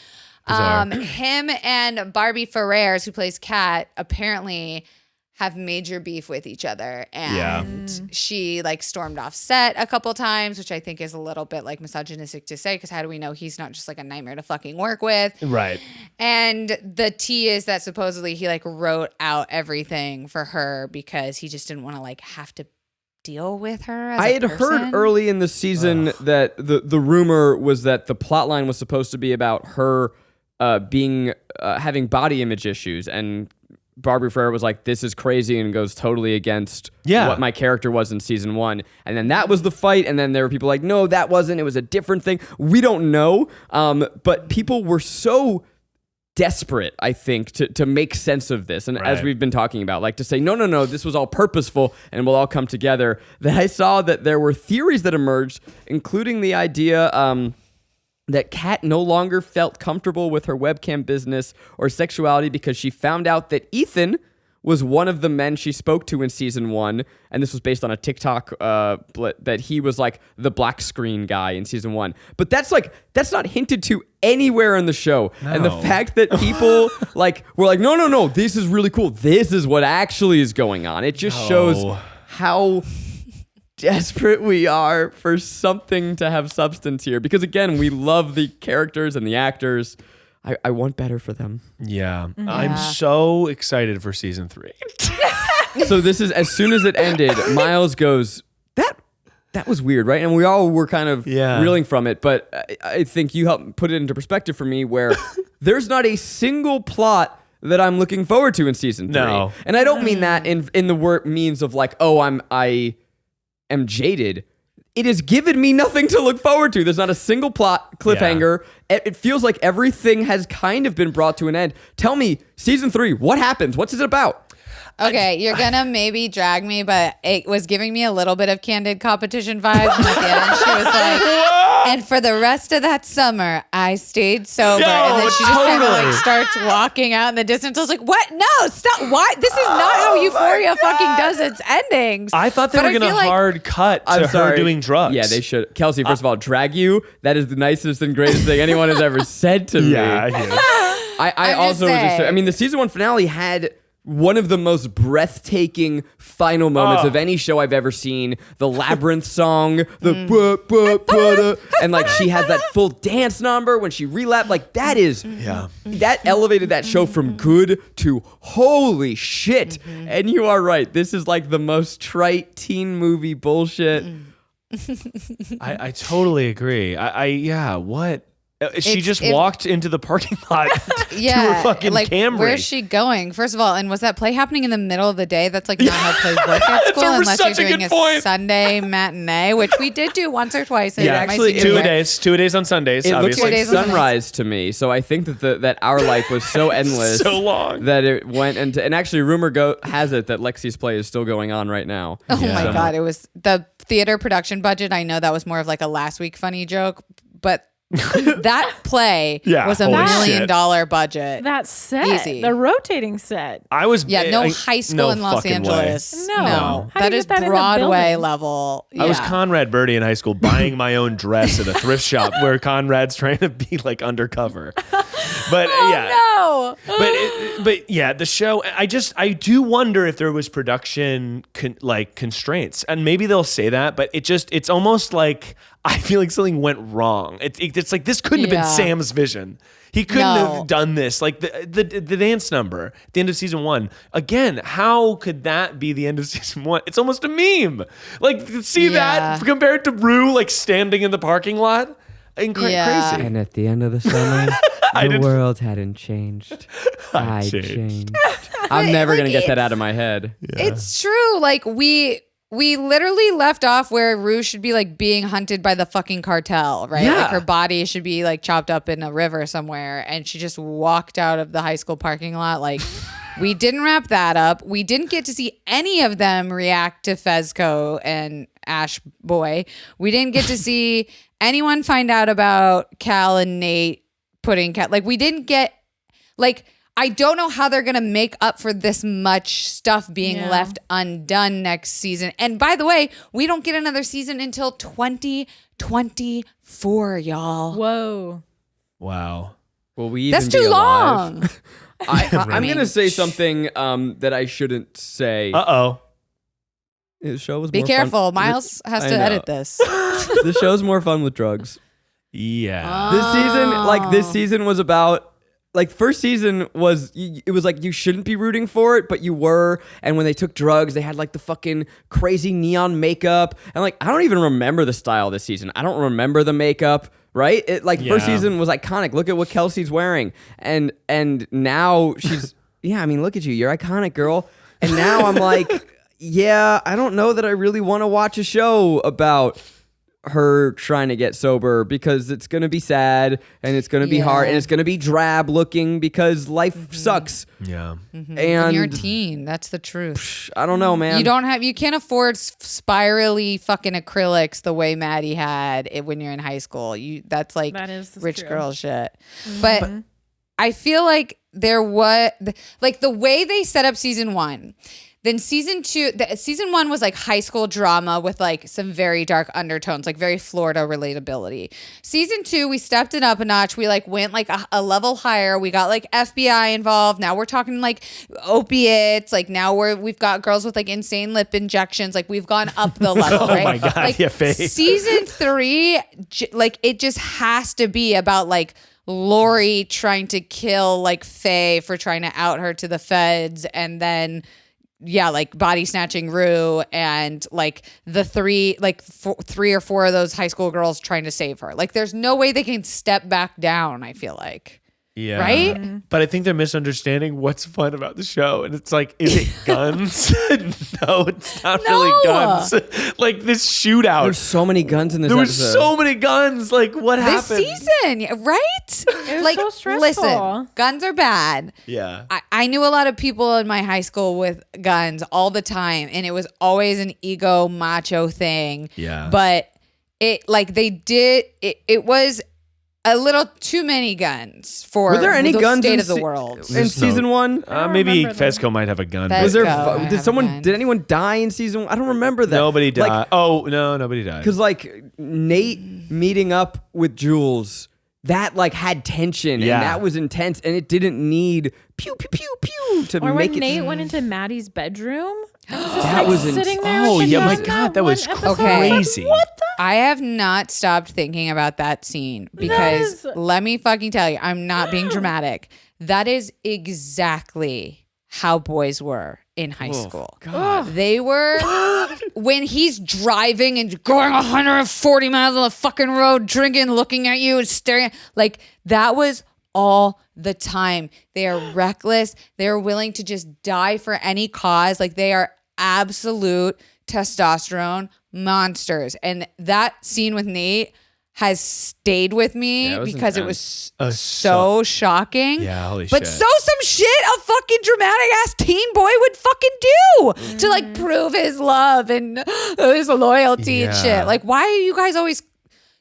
Him and Barbie Ferreras, who plays Kat, apparently have major beef with each other, and she like stormed off set a couple times, which I think is a little bit like misogynistic to say, because how do we know he's not just like a nightmare to fucking work with? Right. And the tea is that supposedly he like wrote out everything for her because he just didn't want to like have to deal with her as I had heard early in the season that the rumor was that the plotline was supposed to be about her having body image issues, and Barbie Ferreira was like, this is crazy, and goes totally against what my character was in season 1. And then that was the fight, and then there were people like, no, that wasn't, it was a different thing. We don't know, but people were so desperate, I think, to make sense of this. And as we've been talking about, like to say, no, this was all purposeful and we'll all come together, that I saw that there were theories that emerged, including the idea that Kat no longer felt comfortable with her webcam business or sexuality because she found out that Ethan was one of the men she spoke to in season 1. And this was based on a TikTok that he was like the black screen guy in season 1. But that's not hinted to anywhere in the show. No. And the fact that people were like, no, this is really cool. This is what actually is going on. It just shows how desperate we are for something to have substance here, because again, we love the characters and the actors. I want better for them. Yeah. I'm so excited for season 3. So this is as soon as it ended, Miles goes, that was weird, right? And we all were kind of reeling from it, but I think you helped put it into perspective for me where there's not a single plot that I'm looking forward to in season 3. No. And I don't mean that in the word means of like, oh, I am jaded. It has given me nothing to look forward to. There's not a single plot cliffhanger. Yeah. It feels like everything has kind of been brought to an end. Tell me, season 3, what happens? What's it about? Okay, you're gonna maybe drag me, but it was giving me a little bit of Candid competition vibes. And at the end, she was like, and for the rest of that summer, I stayed sober. And then she just kind of like starts walking out in the distance. I was like, what? No, stop. Why? This is not how Euphoria fucking does its endings. I thought they were going to hard cut to her doing drugs. Yeah, they should. Kelsey, first of all, drag you. That is the nicest and greatest thing anyone has ever said to me. Yeah, I also was just, I mean, the season 1 finale had one of the most breathtaking final moments of any show I've ever seen. The Labyrinth song, and like she has that full dance number when she relapsed. Like that elevated that show from good to holy shit. And you are right. This is like the most trite teen movie bullshit. I totally agree. What? She just walked into the parking lot to her fucking Camry. Where's she going? First of all, and was that play happening in the middle of the day? That's like not how plays work at school unless you're doing a Sunday matinee, which we did do once or twice. Actually, 2 days. 2 days on Sundays. It obviously. looks like sunrise to me. So I think that our life was so endless, so long that it went into. And actually, rumor has it that Lexi's play is still going on right now. Oh my god! It was the theater production budget. I know that was more of like a last week funny joke, but. That play was $1 million budget. That set, the rotating set. I was no high school in Los Angeles. No, that is Broadway level. I was Conrad Birdie in high school, buying my own dress at a thrift shop where Conrad's trying to be like undercover. But but the show. I do wonder if there was production constraints, and maybe they'll say that, but it's almost like. I feel like something went wrong. It's like this couldn't have been Sam's vision. He couldn't have done this. Like the dance number at the end of season 1. Again, how could that be the end of season 1? It's almost a meme. Like see that compared to Rue like standing in the parking lot. Crazy. And at the end of the summer, the world hadn't changed. I changed. I'm never gonna get that out of my head. Yeah. It's true. Like we literally left off where Rue should be like being hunted by the fucking cartel, right? Like her body should be like chopped up in a river somewhere, and she just walked out of the high school parking lot. Like we didn't wrap that up. We didn't get to see any of them react to Fezco and Ash Boy. We didn't get to see anyone find out about Cal and Nate putting Cal. Like we didn't get like. I don't know how they're going to make up for this much stuff being left undone next season. And by the way, we don't get another season until 2024, y'all. Whoa. Wow. Will we even That's too long. I'm going to say something that I shouldn't say. Uh-oh. The show was Be more careful. fun. Miles has to edit this. The show's more fun with drugs. Yeah. This season was about... Like first season was like you shouldn't be rooting for it, but you were. And when they took drugs, they had like the fucking crazy neon makeup. And like I don't even remember the style this season. I don't remember the makeup. Right? First season was iconic. Look at what Kelsey's wearing, and now she's I mean, look at you. You're iconic, girl. And now I'm like, I don't know that I really want to watch a show about her trying to get sober because it's going to be sad and it's going to be hard and it's going to be drab looking because life sucks. Yeah. And you're a teen. That's the truth. I don't know, man. You can't afford spirally fucking acrylics the way Maddie had it when you're in high school. That is rich girl shit. But I feel like the way they set up season 1. Then season 1 was like high school drama with like some very dark undertones, like very Florida relatability. Season 2, we stepped it up a notch. We like went like a level higher. We got like FBI involved. Now we're talking like opiates. Like now we've got girls with like insane lip injections. Like we've gone up the level, right? Oh my God, like, season 3, like it just has to be about like Lori trying to kill like Faye for trying to out her to the feds, and then like body snatching Rue and like the three or four of those high school girls trying to save her. Like there's no way they can step back down, I feel like. Yeah. Right? But I think they're misunderstanding what's fun about the show. And it's like, is it guns? No, it's not really guns. Like this shootout. There's so many guns in this There episode. was so many guns. Like what This happened? season, right? It was like, so stressful. listen, guns are bad. Yeah. I knew a lot of people in my high school with guns all the time, and it was always an ego macho thing. Yeah. But it was a little too many guns for Were there any the guns state in of the world. in season 1? Maybe remember them. Fesco might have a gun. Fesco. Was there? I have a gun. Did anyone die in season 1? I don't remember that. Nobody died. Like, Nobody died. because like Nate meeting up with Jules, that like had tension Yeah. and that was intense, and it didn't need pew pew pew pew to Or make when it. Nate went into Maddie's bedroom. That was sitting there. Oh, with yeah, the my gun God, that one was episode. Okay. crazy. What the? I have not stopped thinking about that scene because let me fucking tell you, I'm not being dramatic. That is exactly how boys were in high school. God. They were when he's driving and going 140 miles on the fucking road, drinking, looking at you and staring. Like that was all the time. They are reckless. They are willing to just die for any cause. Like they are absolute testosterone monsters. And that scene with Nate has stayed with me Yeah, it was because intense. it was so shocking. Yeah, holy but shit. so some shit a fucking dramatic ass teen boy would fucking do to like prove his love and his loyalty and Yeah. shit. Like, why are you guys always?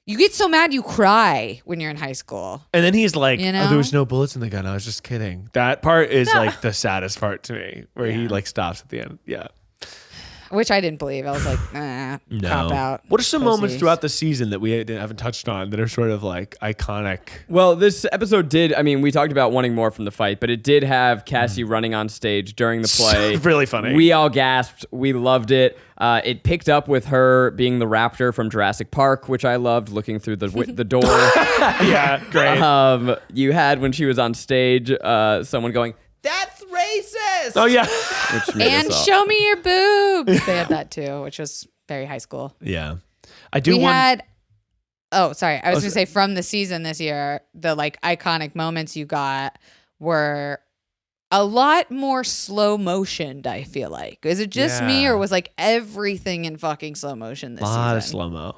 You get so mad you cry when you're in high school. And then he's like, You oh, know? there was no bullets in the gun. I was just kidding. That part is like the saddest part to me, where he like stops at the end. Yeah. Which I didn't believe. I was like, nah, cop out. What are some moments Pussies. throughout the season that we haven't touched on that are sort of like iconic? Well, this episode did. I mean, we talked about wanting more from the fight, but it did have Cassie running on stage during the play. Really funny. We all gasped. We loved it. It picked up with her being the raptor from Jurassic Park, which I loved, looking through the door. Yeah, great. You had when she was on stage, someone going, "That's racist." Oh yeah. Which made And us all- show me your boobs. They had that too, which was very high school. Yeah. I do We want. had. Oh, sorry. I was going to say from the season this year, the like iconic moments you got were a lot more slow motioned, I feel like. Is it just me Yeah. or was like everything in fucking slow motion this season? A lot of slow-mo.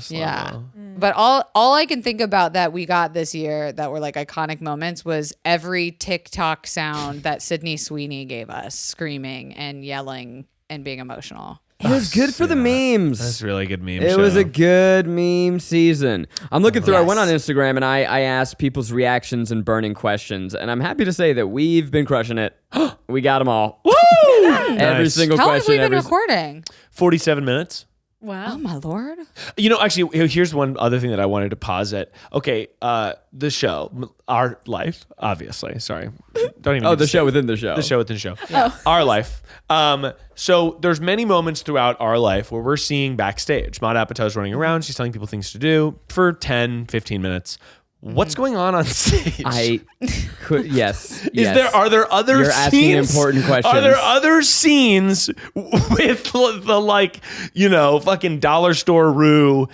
Yeah. But all I can think about that we got this year that were like iconic moments was every TikTok sound that Sydney Sweeney gave us, screaming and yelling and being emotional. It was good for the memes. That's a really good meme. It was a good meme season. I'm looking through. I went on Yes. Instagram and I asked people's reactions and burning questions, and I'm happy to say that we've been crushing it. We got them all. Woo! Every Nice. single How long have question. we been every recording? 47 minutes. Wow. Oh my lord. You know, actually, here's one other thing that I wanted to posit. Okay, the show, our life, obviously. Sorry, don't even. Oh, need to the say show it. within the show. The show within the show. Our life. So there's many moments throughout our life where we're seeing backstage. Maud Apatow's running around. She's telling people things to do for 10, 15 minutes. What's going on stage? I could. Yes. Are there other You're scenes? asking important questions. Are there other scenes with the like, fucking dollar store Rue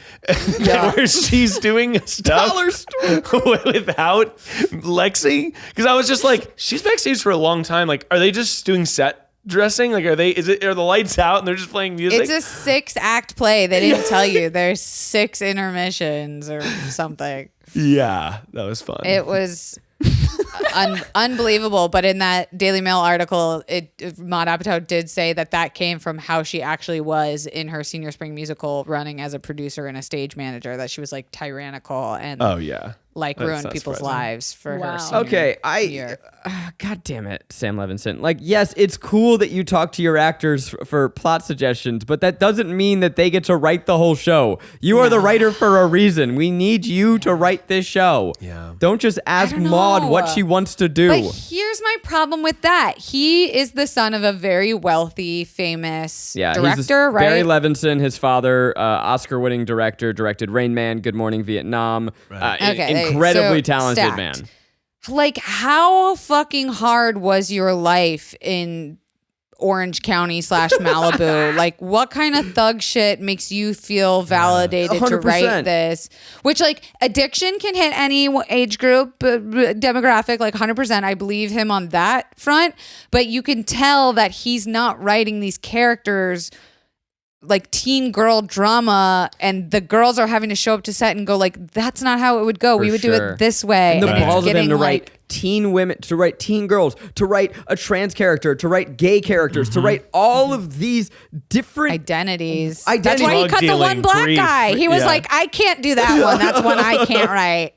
where she's doing stuff Dollar store. without Lexi? Because I was just like, she's backstage for a long time. Like, are they just doing set dressing? Like, are the lights out and they're just playing music? It's a 6-act play. They didn't tell you. There's 6 intermissions or something. Yeah, that was fun. It was unbelievable. But in that Daily Mail article, Maud Apatow did say that came from how she actually was in her senior spring musical, running as a producer and a stage manager. That she was like tyrannical and Oh yeah. like That's ruined not people's surprising. lives for Wow. her. Senior Okay, year. God damn it, Sam Levinson. Like, yes, it's cool that you talk to your actors for plot suggestions, but that doesn't mean that they get to write the whole show. You are the writer for a reason. We need you to write this show. Yeah. Don't just ask don't Maud know. what she wants to do. But here's my problem with that. He is the son of a very wealthy, famous director, right? Barry Levinson, his father, Oscar-winning director, directed Rain Man, Good Morning Vietnam. Okay, Incredibly so talented stacked. man. Like, how fucking hard was your life in Orange County / Malibu. Like, what kind of thug shit makes you feel validated to write this? Which, like, addiction can hit any age group, demographic, like 100%. I believe him on that front. But you can tell that he's not writing these characters like teen girl drama, and the girls are having to show up to set and go like, that's not how it would go. We would do it this way. And the balls of him to write teen women, to write teen girls, to write a trans character, to write gay characters, to write all of these different identities. That's why he cut the one black guy. He was like, I can't do that one. That's one I can't write.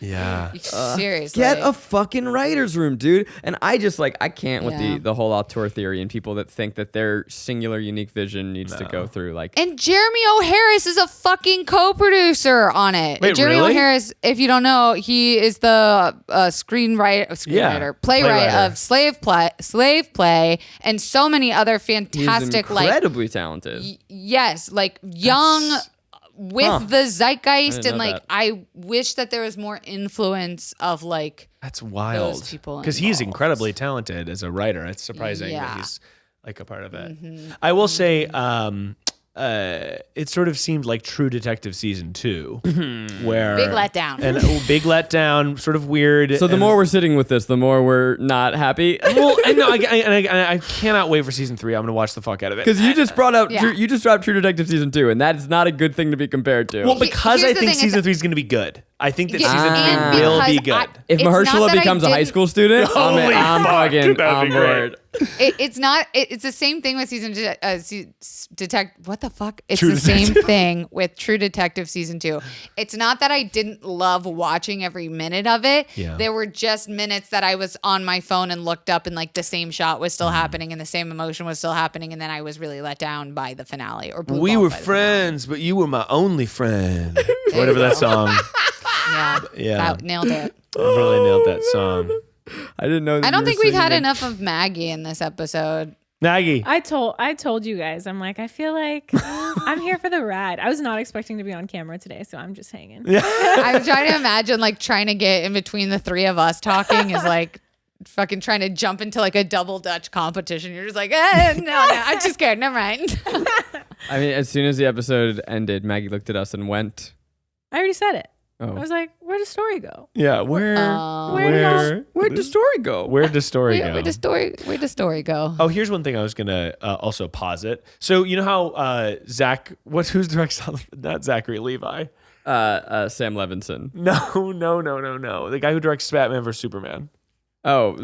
Yeah. Seriously. Get a fucking writer's room, dude. And I just like, I can't with the whole auteur theory and people that think that their singular unique vision needs to go through like. And Jeremy O. Harris is a fucking co-producer on it. Wait, Jeremy really? O. Harris, if you don't know, he is the playwright of Slave Play, and so many other fantastic, He's incredibly talented. Yes, like young. With the zeitgeist, and like, that. I wish that there was more influence of like That's wild. those people Because he's involved. incredibly talented as a writer. It's surprising that he's like a part of it. Mm-hmm. I will say, it sort of seemed like True Detective season 2, where Big letdown. and big letdown, sort of weird. So the more we're sitting with this, the more we're not happy. well, I cannot wait for season 3. I'm gonna watch the fuck out of it. Because you just brought up, Yeah. you just dropped True Detective season 2, and that is not a good thing to be compared to. Well, because Here's I the think thing, season it's- 3 is gonna be good. I think that Yeah, season and 3 will because be good. if it's not Mahershala that I becomes a high didn't- school student, Holy I'm fuck, fucking dude, that'd on be great. board. It's not. It's the same thing with season detect. What the fuck? It's True the same Detective. thing with True Detective season 2. It's not that I didn't love watching every minute of it. Yeah. There were just minutes that I was on my phone and looked up, and like the same shot was still happening, and the same emotion was still happening, and then I was really let down by the finale. Or We blue-balled were by the friends, but you were my only friend. Whatever that song. finale. Yeah. That nailed it. I really nailed that song. I didn't know. That I don't you think were we've had singing. enough of Maggie in this episode. Maggie. I told you guys, I'm like, I feel like I'm here for the ride. I was not expecting to be on camera today, so I'm just hanging. I'm trying to imagine like trying to get in between the three of us talking is like fucking trying to jump into like a double Dutch competition. You're just like, no, I'm too scared. Never mind. I mean, as soon as the episode ended, Maggie looked at us and went, I already said it. "Oh, I was like, where'd the story go? Yeah, Where'd where'd the story go? Where'd the story go? Where'd the story go? Oh, here's one thing I was gonna also posit. So you know how Zach, who's directs? Not Zachary Levi. Sam Levinson. No. The guy who directs Batman vs Superman. Oh,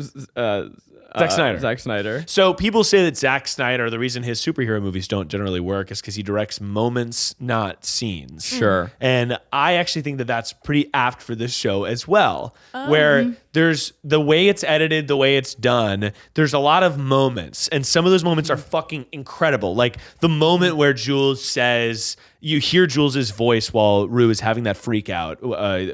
Zack Snyder. Zack Snyder. So people say that Zack Snyder, the reason his superhero movies don't generally work is because he directs moments, not scenes. Sure. And I actually think that that's pretty apt for this show as well, where there's the way it's edited, the way it's done, there's a lot of moments, and some of those moments are fucking incredible. Like the moment where Jules says, you hear Jules's voice while Rue is having that freak out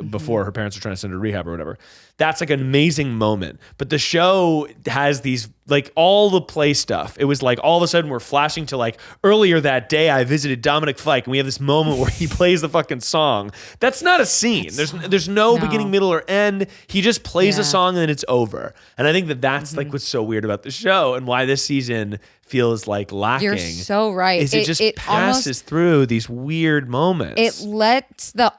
before her parents are trying to send her to rehab or whatever. That's like an amazing moment. But the show has these, like all the play stuff. It was like all of a sudden we're flashing to like earlier that day I visited Dominic Fike and we have this moment where he plays the fucking song. That's not a scene. There's no beginning, middle, or end. He just plays a song and then it's over. And I think that that's like what's so weird about the show and why this season feels like lacking. You're so right. Is it just passes through these weird moments. It lets the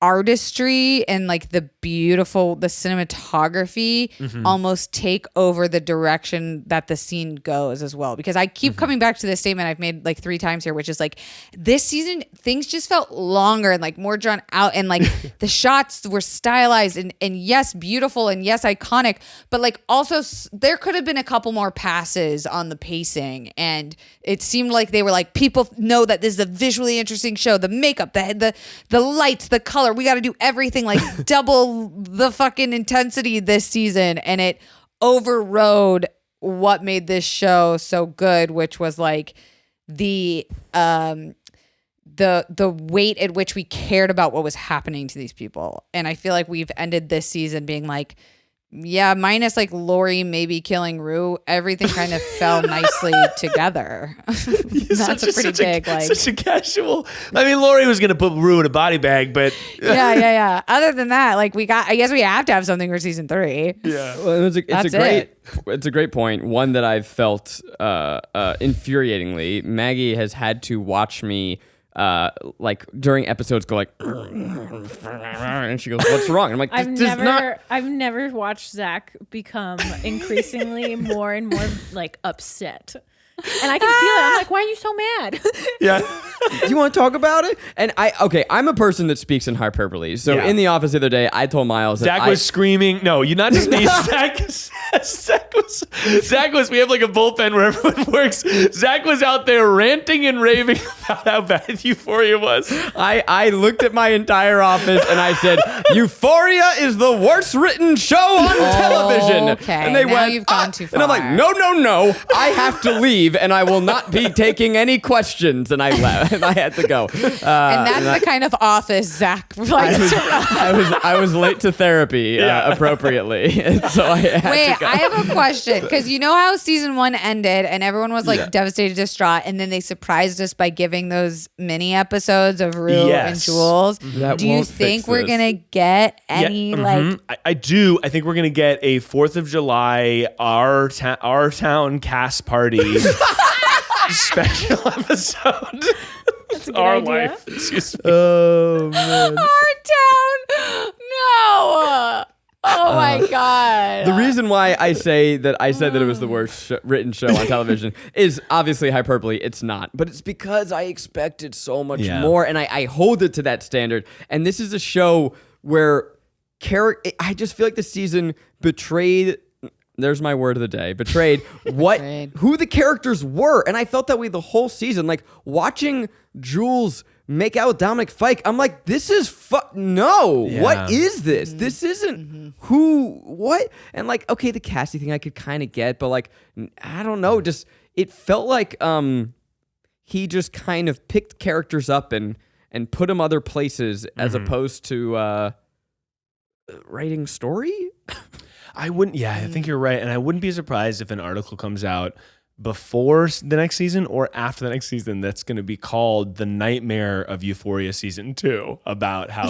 artistry and like the cinematography almost take over the direction that the scene goes as well. Because I keep coming back to this statement I've made like 3 times here, which is like this season things just felt longer and like more drawn out and like the shots were stylized and yes, beautiful and yes, iconic, but like also there could have been a couple more passes on the pacing and it seemed like they were like, people know that this is a visually interesting show, the makeup, the lights, the color, we got to do everything like double the fucking intensity this season, and it overrode what made this show so good, which was like the weight at which we cared about what was happening to these people. And I feel like we've ended this season being like, Yeah, minus like Lori maybe killing Rue, everything kind of fell nicely together. That's a pretty big, such a casual. I mean, Lori was gonna put Rue in a body bag, but yeah. Other than that, like I guess we have to have something for season 3. Yeah, well, it's a great point. One that I've felt infuriatingly. Maggie has had to watch me. Like during episodes go like and she goes, what's wrong? And I'm like, I've never watched Zach become increasingly more and more like upset. And I can feel it. I'm like, why are you so mad? Yeah. Do you want to talk about it? And I'm a person that speaks in hyperbole. So in the office the other day, I told Miles that Zach was screaming. No, you're not just me. Zach was, we have like a bullpen where everyone works. Zach was out there ranting and raving about how bad Euphoria was. I looked at my entire office and I said, Euphoria is the worst written show on television. Okay, and they now went, you've gone too far. And I'm like, no, I have to leave and I will not be taking any questions. And I left and I had to go. And that's the kind of office Zach likes to run. I was late to therapy appropriately. And so I had to go. I have a question, because you know how season 1 ended and everyone was like devastated, distraught, and then they surprised us by giving those mini episodes of Rue and Jules. Do you think we're gonna get any I do. I think we're gonna get a 4th of July our town cast party special episode. That's a good Our idea. life. Excuse me. Oh man. our town? No. Oh my God. The reason why I said that it was the worst written show on television is obviously hyperbole. It's not. But it's because I expected so much more, and I hold it to that standard. And this is a show where I just feel like the season betrayed... There's my word of the day. Betrayed who the characters were. And I felt that way the whole season. Like, watching Jules make out with Dominic Fike, I'm like, this is no. Yeah. What is this? Mm-hmm. This isn't what? And like, okay, the Cassie thing I could kind of get, but like, I don't know. Just, it felt like he just kind of picked characters up and put them other places as opposed to writing story. I think you're right. And I wouldn't be surprised if an article comes out before the next season or after the next season that's going to be called The Nightmare of Euphoria Season 2, about how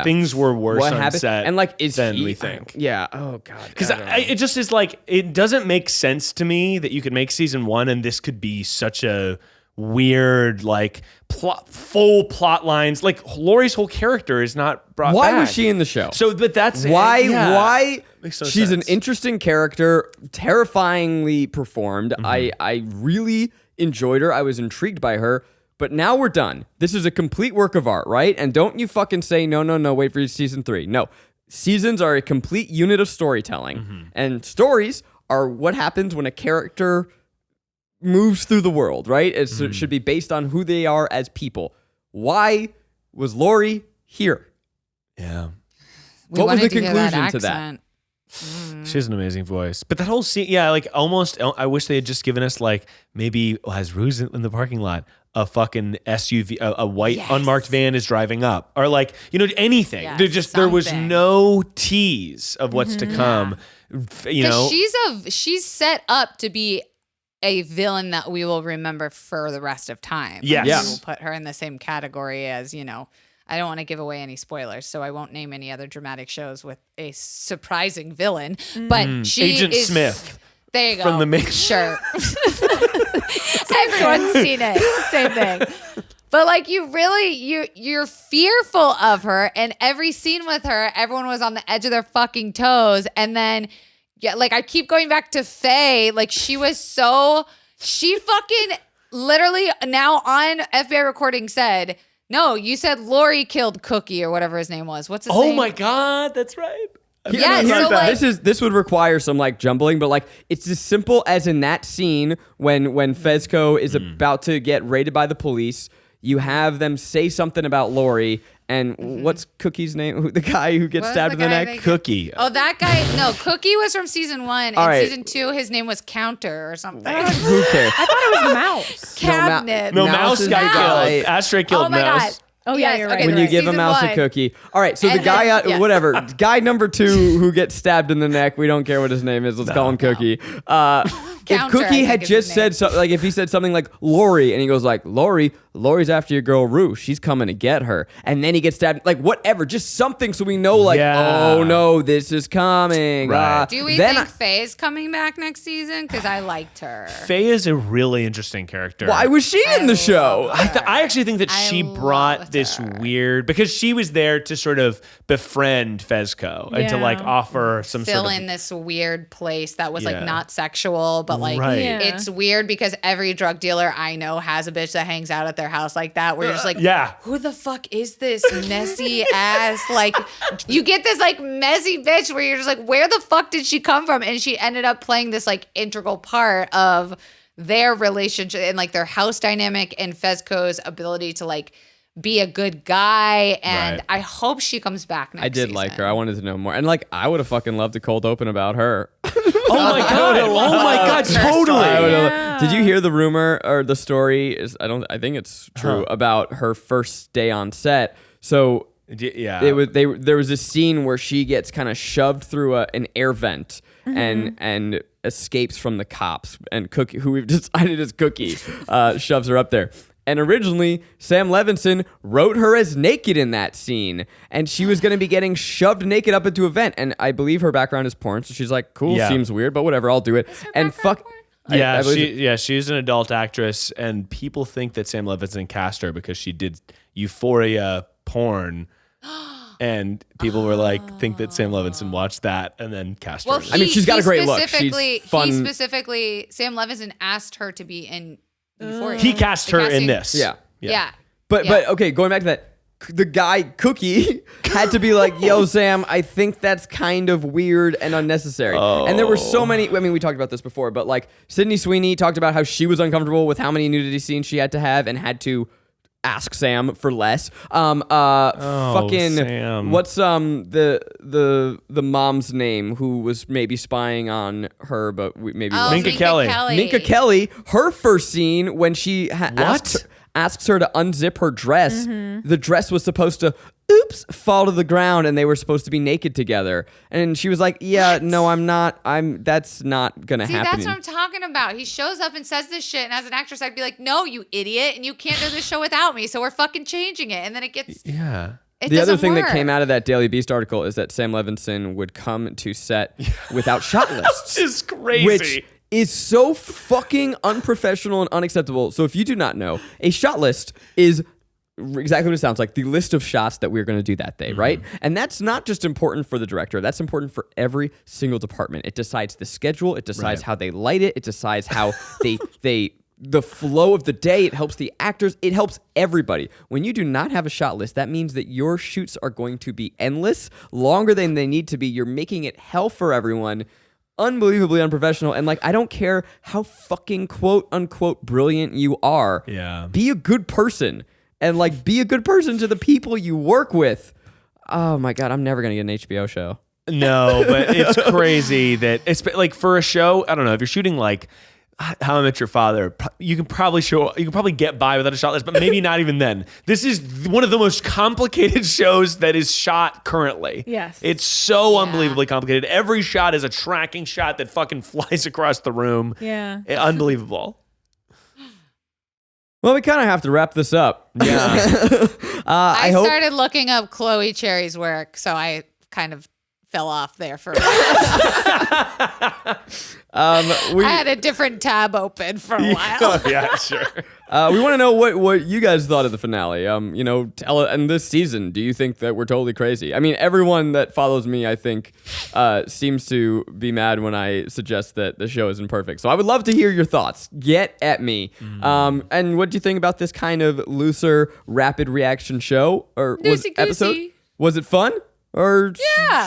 things were worse on set and like, than we think. Oh, God. Because it just is like, it doesn't make sense to me that you could make Season 1 and this could be such a weird, like, full plot lines. Like, Lori's whole character is not brought back. Why was she in the show? So, but that's why makes no she's sense. An interesting character, terrifyingly performed. I really enjoyed her. I was intrigued by her. But now we're done. This is a complete work of art, right? And don't you fucking say, no, wait for season 3. No. Seasons are a complete unit of storytelling. And stories are what happens when a character moves through the world, right? It should be based on who they are as people. Why was Lori here? Yeah. What was the conclusion to that? She has an amazing voice. But that whole scene, like almost, I wish they had just given us like, maybe as Rue's in the parking lot, a fucking SUV, a white unmarked van is driving up, or like, anything. Yes, there was no tease of what's to come. She's set up to be a villain that we will remember for the rest of time. Yes. We will put her in the same category as, I don't want to give away any spoilers, so I won't name any other dramatic shows with a surprising villain. But she Agent Smith. There you go. From the main. Sure. Everyone's seen it. Same thing. But like, you're fearful of her, and every scene with her, everyone was on the edge of their fucking toes, and then like, I keep going back to Faye. Like, she fucking literally now on FBI recording said, no, you said Lori killed Cookie or whatever his name was. What's his name? Oh my God, that's right. This would require some like jumbling, but like, it's as simple as in that scene when Fezco is about to get raided by the police. You have them say something about Lori, and what's Cookie's name? The guy who gets stabbed in the neck? Cookie. Oh, that guy. No, Cookie was from season 1. And season 2, his name was Counter or something. Who cares? I thought it was Mouse. Cabinet. No, Mouse got killed. Ashtray killed Mouse. Oh my God. Oh yeah, Yes, you're okay, right. When you give a Season mouse a 1. cookie. All right, so the And guy, then- yeah. whatever, guy number 2 who gets stabbed in the neck, we don't care what his name is, let's call him Cookie. If Counter, Cookie I had think is just his said name. something, like if he said something like Lori, and he goes like, Lori's after your girl Rue, she's coming to get her, and then he gets stabbed, like whatever, just something so we know like, oh no, this is coming. Right. Do we then think Faye is coming back next season? Because I liked her. Faye is a really interesting character. why was she in the show? I actually think that she brought loved this her. weird, because she was there to sort of befriend Fezco and to Yeah. like offer some Fill sort of in this weird place that was Yeah. like not sexual, but like Right. Yeah. it's weird because every drug dealer I know has a bitch that hangs out at their house like that, where you're just like, yeah. who the fuck is this messy ass? Like, you get this like messy bitch where you're just like, where the fuck did she come from? And she ended up playing this like integral part of their relationship and like their house dynamic and Fezco's ability to like be a good guy. And Right. I hope she comes back next I did season. like her. I wanted to know more. And like, I would have fucking loved to cold open about her. Oh my god! Oh my god! I Totally. would've- Yeah. Did you hear the rumor or the story? I think it's true about her first day on set. So Yeah. there was a scene where she gets kind of shoved through an air vent and escapes from the cops, and Cookie, who we've decided is Cookie, shoves her up there. And originally, Sam Levinson wrote her as naked in that scene, and she was going to be getting shoved naked up into a vent. And I believe her background is porn, so she's like, "Cool, Yeah. seems weird, but whatever, I'll do it." And fuck, Yeah, I believe she's an adult actress, and people think that Sam Levinson cast her because she did Euphoria porn, and people were like, think that Sam Levinson watched that and then cast Well, her. I mean, she's got a great look. She's specifically- fun. He specifically, Sam Levinson asked her to be in Euphoria. He cast her in casting- this. Yeah. But okay, going back to that, the guy Cookie had to be like, "Yo, Sam, I think that's kind of weird and unnecessary." And there were so many. I mean, we talked about this before, but like Sydney Sweeney talked about how she was uncomfortable with how many nudity scenes she had to have and had to ask Sam for less. Fucking Sam. what's the mom's name who was maybe spying on her, but maybe Oh, wasn't? Minka Kelly. Minka Kelly, her first scene when she asks her to unzip her dress, the dress was supposed to, fall to the ground, and they were supposed to be naked together. And she was like, "Yeah, no, I'm not. That's not gonna See, happen." that's what I'm talking about. He shows up and says this shit, and as an actress, I'd be like, "No, you idiot, and you can't do this show without me. So we're fucking changing it." And then it gets. Yeah. It The other doesn't thing that work. came out of that Daily Beast article is that Sam Levinson would come to set without shot lists. It's crazy. Which is so fucking unprofessional and unacceptable. So if you do not know, a shot list is exactly what it sounds like, the list of shots that we're going to do that day, right? And that's not just important for the director. That's important for every single department. It decides the schedule. It decides how they light it. It decides how the flow of the day. It helps the actors. It helps everybody. When you do not have a shot list, that means that your shoots are going to be endless, longer than they need to be. You're making it hell for everyone. Unbelievably unprofessional. And like, I don't care how fucking quote unquote brilliant you are. Yeah. Be a good person, and like be a good person to the people you work with. Oh my God, I'm never going to get an HBO show. No, but it's crazy that it's like for a show, I don't know, if you're shooting like How I Met Your Father, you can probably get by without a shot list, but maybe not even then. This is one of the most complicated shows that is shot currently. Yes. It's so unbelievably complicated. Every shot is a tracking shot that fucking flies across the room. Yeah. Unbelievable. Well, we kind of have to wrap this up. Yeah. I hope started looking up Chloe Cherry's work, so I kind of fell off there for a while. I had a different tab open for a while. Yeah, sure. we want to know what you guys thought of the finale. And this season, do you think that we're totally crazy? I mean, everyone that follows me, I think, seems to be mad when I suggest that the show isn't perfect. So I would love to hear your thoughts. Get at me. And what do you think about this kind of looser, rapid reaction show or episode? Was it fun? Or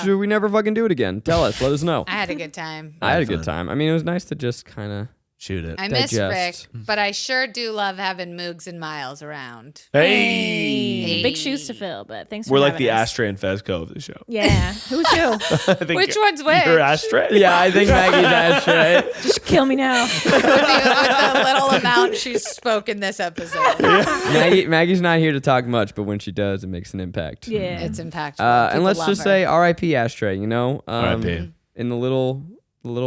should we never fucking do it again? Tell us. Let us know. I had a good time. I had a good time. I mean, it was nice to just kind of Shoot it. I miss Digest. Rick, but I sure do love having Moogs and Miles around. Hey. Big shoes to fill, but thanks for We're like having the us. Ashtray and Fezco of the show. Yeah. Who's who? I think Which one's which? You're Ashtray? Yeah, I think Maggie's Ashtray. Just kill me now. with the little amount she's spoken this episode. Maggie's not here to talk much, but when she does, it makes an impact. Yeah. It's impactful. And People let's love just her. say R.I.P. Ashtray. You know, R.I.P. in the little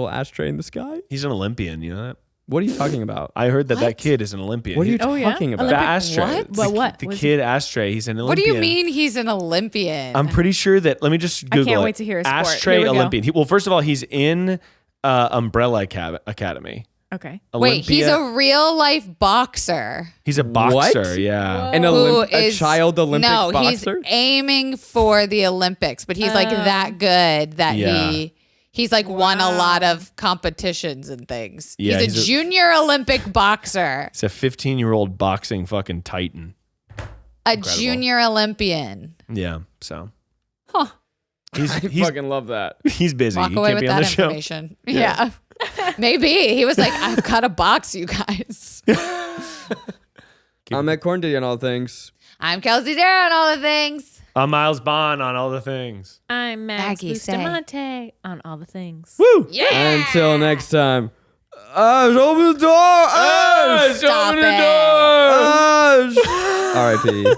ashtray in the sky. He's an Olympian, you know that? What are you talking about? I heard that What? kid is an Olympian. What are you Oh, yeah? talking about? The Olympic Ashtray. what? But what? The Was kid Ashtray, he's an What do Olympian. you mean he's an Olympian? I'm pretty sure that, let me just Google can't it. wait to hear his sport. Ashtray Here we go. Olympian. Well, first of all, he's in Umbrella Academy. Okay. Wait, he's Olympia- a real life boxer. He's a boxer, What? yeah. An Who a is child Olympic no, boxer? he's aiming for the Olympics, but he's like that good that Yeah. he's like won a lot of competitions and things. Yeah, he's a he's a- junior Olympic boxer, He's a 15-year-old boxing fucking titan. a junior Olympian. Yeah, so. Huh. He's I fucking love that. he's busy. Walk he away can't with be on that the show. information. Yeah. Maybe. He was like, I've got to box you guys. I'm at Corndiddy on all things. I'm Kelsey Dare on all the things. I'm Miles Bond on all the things. I'm Max Maggie, say. Bustamante on all the things. Woo! Yeah. Until next time. Open the door! Stop it. R.I.P.